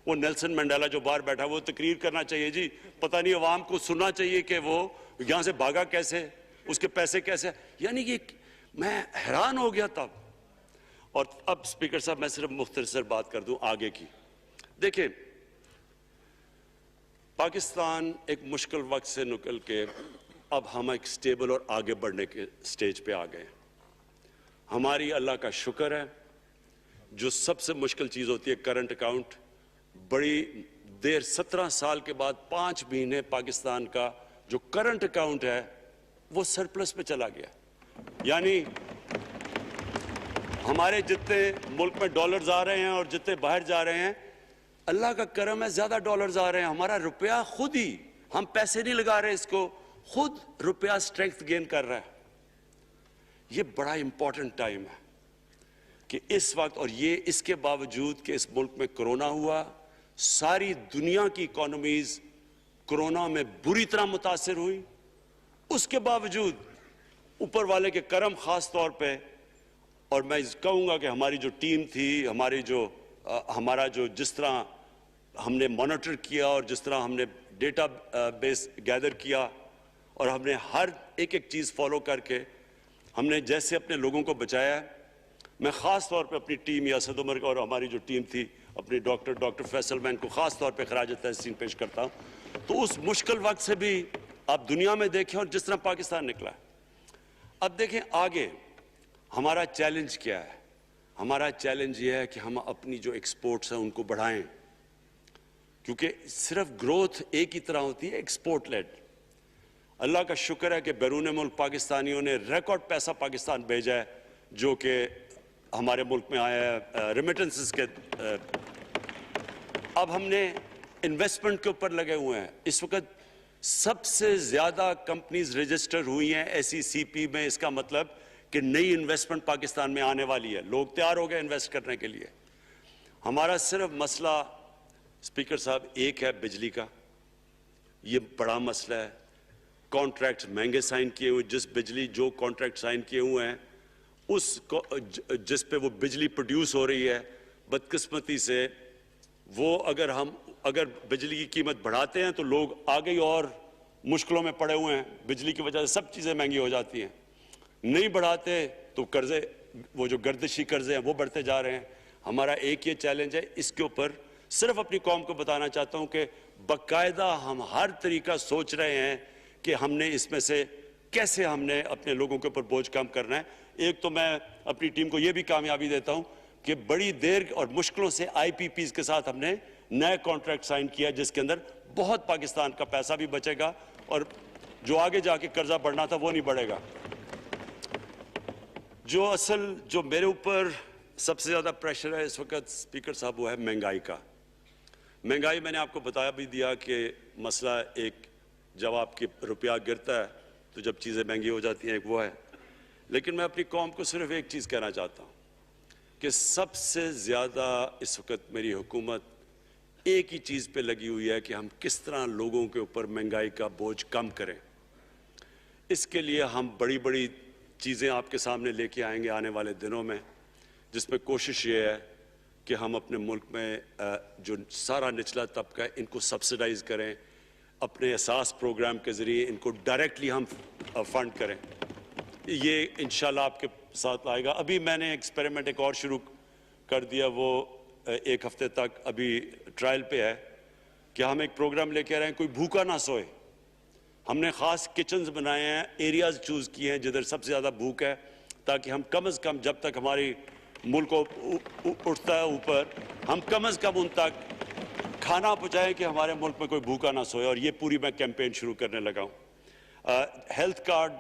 وہ نیلسن منڈیلا جو باہر بیٹھا وہ تقریر کرنا چاہیے جی, پتہ نہیں عوام کو سننا چاہیے کہ وہ یہاں سے بھاگا کیسے, اس کے پیسے کیسے. یعنی کہ میں حیران ہو گیا تب. اور اب اسپیکر صاحب میں صرف مختصر بات کر دوں آگے کی. دیکھیں, پاکستان ایک مشکل وقت سے نکل کے اب ہم ایک سٹیبل اور آگے بڑھنے کے سٹیج پہ آ گئے. ہماری اللہ کا شکر ہے, جو سب سے مشکل چیز ہوتی ہے کرنٹ اکاؤنٹ, بڑی دیر 17 سال کے بعد 5 مہینے پاکستان کا جو کرنٹ اکاؤنٹ ہے وہ سرپلس پہ چلا گیا. یعنی ہمارے جتنے ملک میں ڈالرز آ رہے ہیں اور جتنے باہر جا رہے ہیں, اللہ کا کرم ہے زیادہ ڈالرز آ رہے ہیں. ہمارا روپیہ خود ہی, ہم پیسے نہیں لگا رہے اس کو, خود روپیہ اسٹرینگتھ گین کر رہا ہے. یہ بڑا امپورٹنٹ ٹائم ہے کہ اس وقت, اور یہ اس کے باوجود کہ اس ملک میں کرونا ہوا, ساری دنیا کی اکانومیز کرونا میں بری طرح متاثر ہوئی, اس کے باوجود اوپر والے کے کرم خاص طور پہ, اور میں کہوں گا کہ ہماری جو ٹیم تھی, ہمارا جو جس طرح ہم نے مانیٹر کیا اور جس طرح ہم نے ڈیٹا بیس گیدر کیا, اور ہم نے ہر ایک چیز فالو کر کے ہم نے جیسے اپنے لوگوں کو بچایا. میں خاص طور پہ اپنی ٹیم یاسد عمر اور ہماری جو ٹیم تھی اپنی ڈاکٹر فیصل, میں ان کو خاص طور پہ خراج تحسین پیش کرتا ہوں. تو اس مشکل وقت سے بھی آپ دنیا میں دیکھیں اور جس طرح پاکستان نکلا ہے, اب دیکھیں آگے ہمارا چیلنج کیا ہے. ہمارا چیلنج یہ ہے کہ ہم اپنی جو ایکسپورٹس ہیں ان کو بڑھائیں, کیونکہ صرف گروتھ ایک ہی طرح ہوتی ہے, ایکسپورٹ لیڈ. اللہ کا شکر ہے کہ بیرون ملک پاکستانیوں نے ریکارڈ پیسہ پاکستان بھیجا ہے جو کہ ہمارے ملک میں آیا ہے ریمیٹنسز کے. اب ہم نے انویسٹمنٹ کے اوپر لگے ہوئے ہیں. اس وقت سب سے زیادہ کمپنیز رجسٹر ہوئی ہیں ایسی سی پی میں. اس کا مطلب کہ نئی انویسٹمنٹ پاکستان میں آنے والی ہے, لوگ تیار ہو گئے انویسٹ کرنے کے لیے. ہمارا صرف مسئلہ اسپیکر صاحب ایک ہے بجلی کا, یہ بڑا مسئلہ ہے. کانٹریکٹ مہنگے سائن کیے ہوئے, جس بجلی جو کانٹریکٹ سائن کیے ہوئے ہیں اس جس پہ وہ بجلی پروڈیوس ہو رہی ہے, بدقسمتی سے وہ اگر بجلی کی قیمت بڑھاتے ہیں تو لوگ آگے اور مشکلوں میں پڑے ہوئے ہیں. بجلی کی وجہ سے سب چیزیں مہنگی ہو جاتی ہیں. نہیں بڑھاتے تو قرضے, وہ جو گردشی قرضے ہیں وہ بڑھتے جا رہے ہیں. ہمارا ایک یہ چیلنج ہے, اس کے اوپر صرف اپنی قوم کو بتانا چاہتا ہوں کہ باقاعدہ ہم ہر طریقہ سوچ رہے ہیں کہ ہم نے اس میں سے کیسے ہم نے اپنے لوگوں کے اوپر بوجھ کم کرنا ہے. ایک تو میں اپنی ٹیم کو یہ بھی کامیابی دیتا ہوں کہ بڑی دیر اور مشکلوں سے آئی پی پیز کے ساتھ ہم نے نئے کانٹریکٹ سائن کیا, جس کے اندر بہت پاکستان کا پیسہ بھی بچے گا اور جو آگے جا کے قرضہ بڑھنا تھا وہ نہیں بڑھے گا. جو میرے اوپر سب سے زیادہ پریشر ہے اس وقت اسپیکر صاحب وہ ہے مہنگائی کا. مہنگائی میں نے آپ کو بتایا بھی دیا کہ مسئلہ ایک جب آپ کی روپیہ گرتا ہے تو جب چیزیں مہنگی ہو جاتی ہیں ایک وہ ہے. لیکن میں اپنی قوم کو صرف ایک چیز کہنا چاہتا ہوں کہ سب سے زیادہ اس وقت میری حکومت ایک ہی چیز پہ لگی ہوئی ہے کہ ہم کس طرح لوگوں کے اوپر مہنگائی کا بوجھ کم کریں. اس کے لیے ہم بڑی بڑی چیزیں آپ کے سامنے لے کے آئیں گے آنے والے دنوں میں, جس میں کوشش یہ ہے کہ ہم اپنے ملک میں جو سارا نچلا طبقہ ہے ان کو سبسڈائز کریں, اپنے احساس پروگرام کے ذریعے ان کو ڈائریکٹلی ہم فنڈ کریں. یہ انشاءاللہ آپ کے ساتھ آئے گا. ابھی میں نے ایکسپیریمنٹ ایک اور شروع کر دیا, وہ ایک ہفتے تک ابھی ٹرائل پہ ہے کہ ہم ایک پروگرام لے کے آ رہے ہیں کوئی بھوکا نہ سوئے. ہم نے خاص کچنز بنائے ہیں, ایریاز چوز کیے ہیں جدھر سب سے زیادہ بھوک ہے, تاکہ ہم کم از کم جب تک ہماری ملک اٹھتا ہے اوپر, ہم کم از کم ان تک کھانا پہنچائیں کہ ہمارے ملک میں کوئی بھوکا نہ سوئے. اور یہ پوری میں کیمپین شروع کرنے لگا ہوں. ہیلتھ کارڈ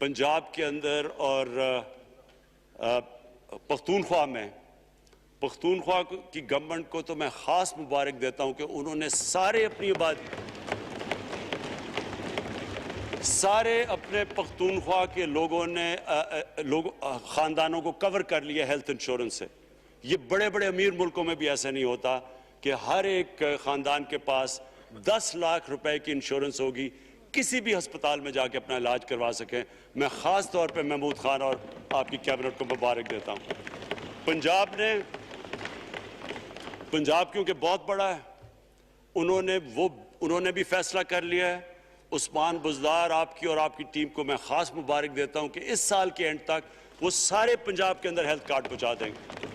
پنجاب کے اندر اور پختونخوا میں, پختونخوا کی گورنمنٹ کو تو میں خاص مبارک دیتا ہوں کہ انہوں نے سارے اپنے پختونخوا کے لوگوں نے خاندانوں کو کور کر لیا ہیلتھ انشورنس سے. یہ بڑے بڑے امیر ملکوں میں بھی ایسا نہیں ہوتا کہ ہر ایک خاندان کے پاس 10 لاکھ روپے کی انشورنس ہوگی, کسی بھی ہسپتال میں جا کے اپنا علاج کروا سکیں. میں خاص طور پہ محمود خان اور آپ کی کیبنٹ کو مبارک دیتا ہوں. پنجاب کیونکہ بہت بڑا ہے, انہوں نے بھی فیصلہ کر لیا ہے. عثمان بزدار آپ کی اور آپ کی ٹیم کو میں خاص مبارک دیتا ہوں کہ اس سال کے اینڈ تک وہ سارے پنجاب کے اندر ہیلتھ کارڈ پہنچا دیں گے.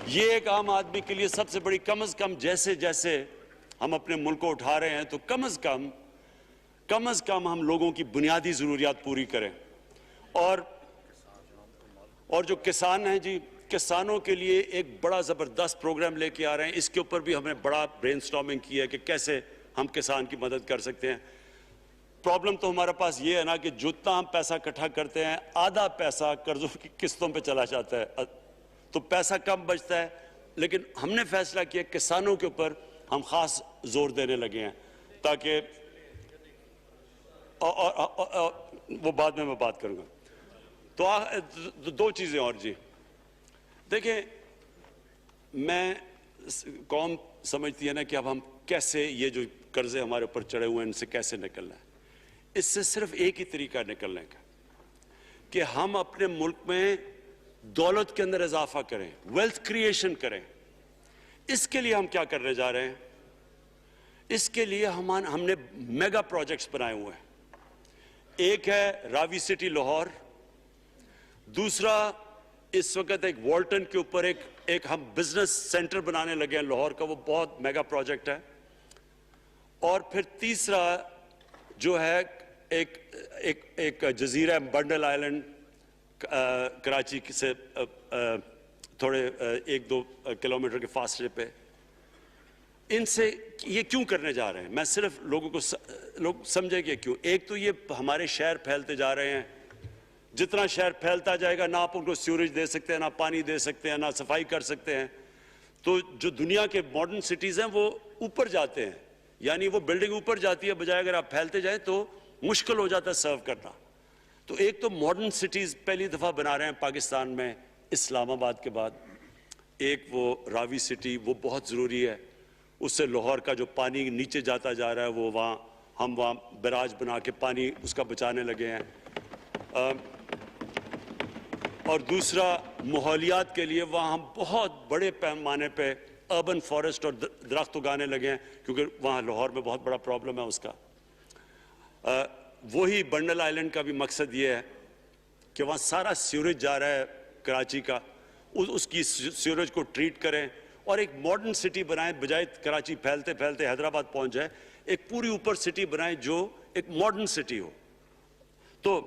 یہ ایک عام آدمی کے لیے سب سے بڑی, کم از کم جیسے جیسے ہم اپنے ملک کو اٹھا رہے ہیں تو کم از کم ہم لوگوں کی بنیادی ضروریات پوری کریں. اور جو کسان ہیں جی, کسانوں کے لیے ایک بڑا زبردست پروگرام لے کے آ رہے ہیں. اس کے اوپر بھی ہم نے بڑا برین سٹارمنگ کی ہے کہ کیسے ہم کسان کی مدد کر سکتے ہیں. پرابلم تو ہمارے پاس یہ ہے نا کہ جتنا ہم پیسہ اکٹھا کرتے ہیں آدھا پیسہ قرضوں کی قسطوں پہ چلا جاتا ہے, تو پیسہ کم بچتا ہے. لیکن ہم نے فیصلہ کیا کسانوں کے اوپر ہم خاص زور دینے لگے ہیں تاکہ وہ بعد میں بات کروں گا. تو 2 چیزیں اور جی. دیکھیں, میں قوم سمجھتی ہے نا کہ اب ہم کیسے یہ جو قرضے ہمارے اوپر چڑھے ہوئے ہیں ان سے کیسے نکلنا ہے. اس سے صرف ایک ہی طریقہ نکلنے کا کہ ہم اپنے ملک میں دولت کے اندر اضافہ کریں, ویلتھ کریشن کریں. اس کے لیے ہم کیا کرنے جا رہے ہیں؟ اس کے لیے ہم نے میگا پروجیکٹس بنائے ہوئے ہیں. ایک ہے راوی سٹی لاہور, دوسرا اس وقت ایک والٹن کے اوپر ایک ہم بزنس سینٹر بنانے لگے ہیں لاہور کا, وہ بہت میگا پروجیکٹ ہے. اور پھر تیسرا جو ہے ایک جزیرہ بنڈل آئلینڈ کراچی سے تھوڑے 1-2 کلومیٹر کے فاصلے پہ، ان سے یہ کیوں کرنے جا رہے ہیں؟ میں صرف لوگ سمجھے کہ کیوں. ایک تو یہ ہمارے شہر پھیلتے جا رہے ہیں، جتنا شہر پھیلتا جائے گا نہ آپ ان کو سیوریج دے سکتے ہیں، نہ پانی دے سکتے ہیں، نہ صفائی کر سکتے ہیں. تو جو دنیا کے ماڈرن سٹیز ہیں وہ اوپر جاتے ہیں، یعنی وہ بلڈنگ اوپر جاتی ہے، بجائے اگر آپ پھیلتے جائیں تو مشکل ہو جاتا ہے سرو کرنا. تو ایک تو ماڈرن سٹیز پہلی دفعہ بنا رہے ہیں پاکستان میں اسلام آباد کے بعد. ایک وہ راوی سٹی، وہ بہت ضروری ہے. اس سے لاہور کا جو پانی نیچے جاتا جا رہا ہے وہ ہم وہاں بیراج بنا کے پانی اس کا بچانے لگے ہیں. اور دوسرا ماحولیات کے لیے وہاں ہم بہت بڑے پیمانے پہ اربن فارسٹ اور درخت اگانے لگے ہیں، کیونکہ وہاں لاہور میں بہت بڑا پرابلم ہے اس کا. وہی بنڈل آئلینڈ کا بھی مقصد یہ ہے کہ وہاں سارا سیوریج جا رہا ہے کراچی کا، اس کی سیوریج کو ٹریٹ کریں اور ایک ماڈرن سٹی بنائیں، بجائے کراچی پھیلتے پھیلتے حیدرآباد پہنچ جائے. ایک پوری اوپر سٹی بنائیں جو ایک ماڈرن سٹی ہو. تو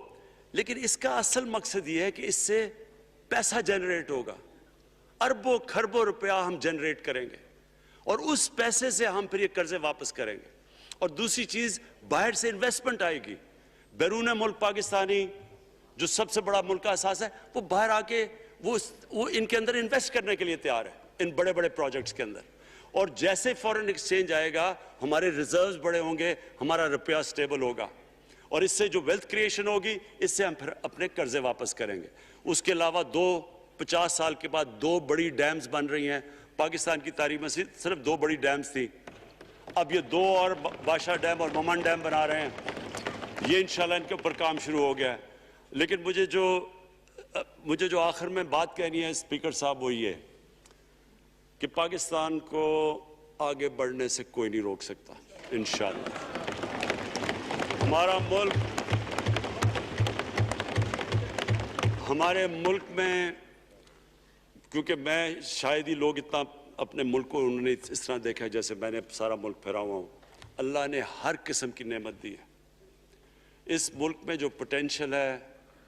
لیکن اس کا اصل مقصد یہ ہے کہ اس سے پیسہ جنریٹ ہوگا، اربوں کھربوں روپیہ ہم جنریٹ کریں گے اور اس پیسے سے ہم پھر یہ قرضے واپس کریں گے. اور دوسری چیز، باہر سے انویسٹمنٹ آئے گی. بیرون ملک پاکستانی جو سب سے بڑا ملک کا اساس ہے، وہ باہر آ کے وہ ان کے اندر انویسٹ کرنے کے لیے تیار ہے، ان بڑے بڑے پروجیکٹس کے اندر. اور جیسے فورن ایکسچینج آئے گا، ہمارے ریزروز بڑے ہوں گے، ہمارا روپیہ سٹیبل ہوگا، اور اس سے جو ویلتھ کریشن ہوگی، اس سے ہم پھر اپنے قرضے واپس کریں گے. اس کے علاوہ 50 سال کے بعد 2 بڑی ڈیمز بن رہی ہیں. پاکستان کی تاریخ میں صرف 2 بڑی ڈیمز تھی، اب یہ 2 اور بادشاہ ڈیم اور ممن ڈیم بنا رہے ہیں. یہ انشاءاللہ ان کے اوپر کام شروع ہو گیا ہے. لیکن مجھے جو آخر میں بات کہنی ہے اسپیکر صاحب، وہ یہ کہ پاکستان کو آگے بڑھنے سے کوئی نہیں روک سکتا انشاءاللہ. ہمارے ملک میں، کیونکہ میں شاید ہی لوگ اتنا اپنے ملک کو انہوں نے اس طرح دیکھا ہے جیسے میں نے سارا ملک پھیرا ہوا ہوں. اللہ نے ہر قسم کی نعمت دی ہے. اس ملک میں جو پوٹینشل ہے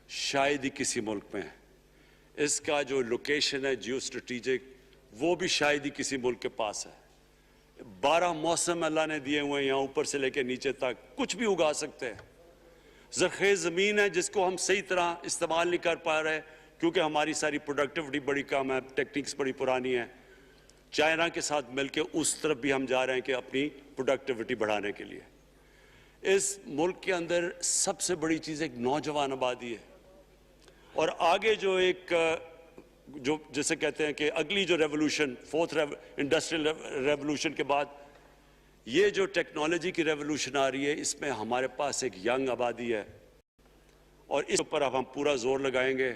شاید ہی کسی ملک میں ہے. اس کا جو لوکیشن ہے جیو اسٹریٹجک، وہ بھی شاید ہی کسی ملک کے پاس ہے. 12 موسم اللہ نے دیے ہوئے ہیں، یہاں اوپر سے لے کے نیچے تک کچھ بھی اگا سکتے ہیں. زرخیز زمین ہے جس کو ہم صحیح طرح استعمال نہیں کر پا رہے کیونکہ ہماری ساری پروڈکٹیوٹی بڑی کم ہے، ٹیکنیکس بڑی پرانی ہیں. چائنا کے ساتھ مل کے اس طرف بھی ہم جا رہے ہیں کہ اپنی پروڈکٹیوٹی بڑھانے کے لیے. اس ملک کے اندر سب سے بڑی چیز ایک نوجوان آبادی ہے. اور آگے جو جسے کہتے ہیں کہ اگلی جو ریولوشن، 4th انڈسٹریل ریولوشن کے بعد یہ جو ٹیکنالوجی کی ریولوشن آ رہی ہے، اس میں ہمارے پاس ایک ینگ آبادی ہے اور اس پر اب ہم پورا زور لگائیں گے.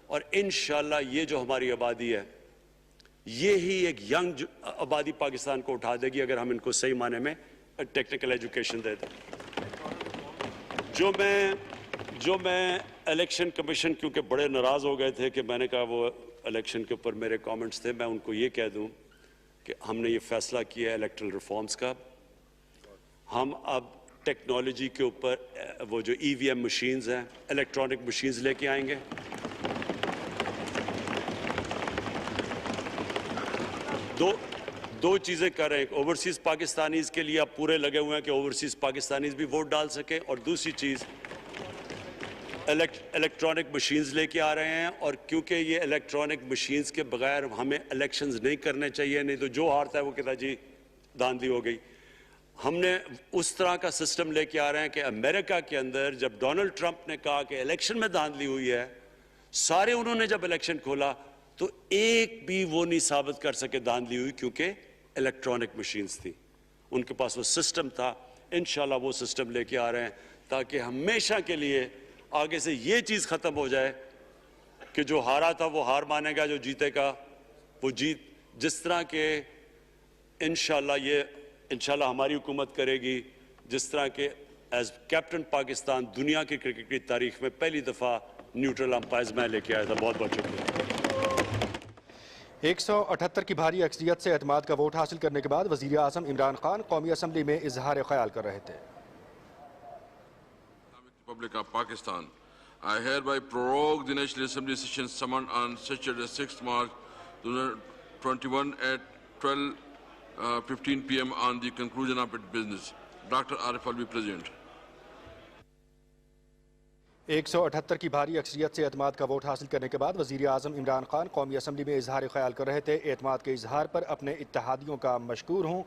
اور انشاءاللہ یہ جو ہماری آبادی ہے، یہی ایک ینگ آبادی پاکستان کو اٹھا دے گی اگر ہم ان کو صحیح معنی میں ٹیکنیکل ایجوکیشن دے دیں. جو میں الیکشن کمیشن، کیونکہ بڑے ناراض ہو گئے تھے کہ میں نے کہا وہ الیکشن کے اوپر میرے کامنٹس تھے، میں ان کو یہ کہہ دوں کہ ہم نے یہ فیصلہ کیا ہے الیکٹرل ریفارمز کا. ہم اب ٹیکنالوجی کے اوپر وہ جو EVM مشینز ہیں، الیکٹرانک مشینز لے کے آئیں گے. دو چیزیں کر رہے ہیں. اوورسیز پاکستانیز کے لیے اب پورے لگے ہوئے ہیں کہ اوورسیز پاکستانیز بھی ووٹ ڈال سکیں. اور دوسری چیز الیکٹرانک مشینز لے کے آ رہے ہیں. اور کیونکہ یہ الیکٹرانک مشینز کے بغیر ہمیں الیکشنز نہیں کرنے چاہیے، نہیں تو جو ہارتا ہے وہ کہتا جی داندلی ہو گئی. ہم نے اس طرح کا سسٹم لے کے آ رہے ہیں کہ امریکہ کے اندر جب ڈونلڈ ٹرمپ نے کہا کہ الیکشن میں داندلی ہوئی ہے، سارے انہوں نے جب الیکشن کھولا تو ایک بھی وہ نہیں ثابت کر سکے داندلی ہوئی، کیونکہ الیکٹرانک مشینز تھی، ان کے پاس وہ سسٹم تھا. انشاءاللہ وہ سسٹم لے کے آ رہے ہیں تاکہ ہمیشہ کے لیے آگے سے یہ چیز ختم ہو جائے کہ جو ہارا تھا وہ ہار مانے گا، جو جیتے گا وہ جیت. جس طرح کہ انشاءاللہ ہماری حکومت کرے گی، جس طرح کہ ایز کیپٹن پاکستان دنیا کی کرکٹ کی تاریخ میں پہلی دفعہ نیوٹرل امپائرز میں لے کے آیا تھا. بہت بہت شکریہ. 178 کی بھاری اکثریت سے اعتماد کا ووٹ حاصل کرنے کے بعد وزیر اعظم عمران خان قومی اسمبلی میں اظہار خیال کر رہے تھے. Republic of Pakistan. I hereby prorogue the National Assembly session summoned on Saturday 6th March 2021 at 12:15 p.m. on the conclusion of its business. Dr. Arif Alvi, President. 178 کی بھاری اکثریت سے اعتماد کا ووٹ حاصل کرنے کے بعد وزیر اعظم عمران خان قومی اسمبلی میں اظہار خیال کر رہے تھے. اعتماد کے اظہار پر اپنے اتحادیوں کا مشکور ہوں.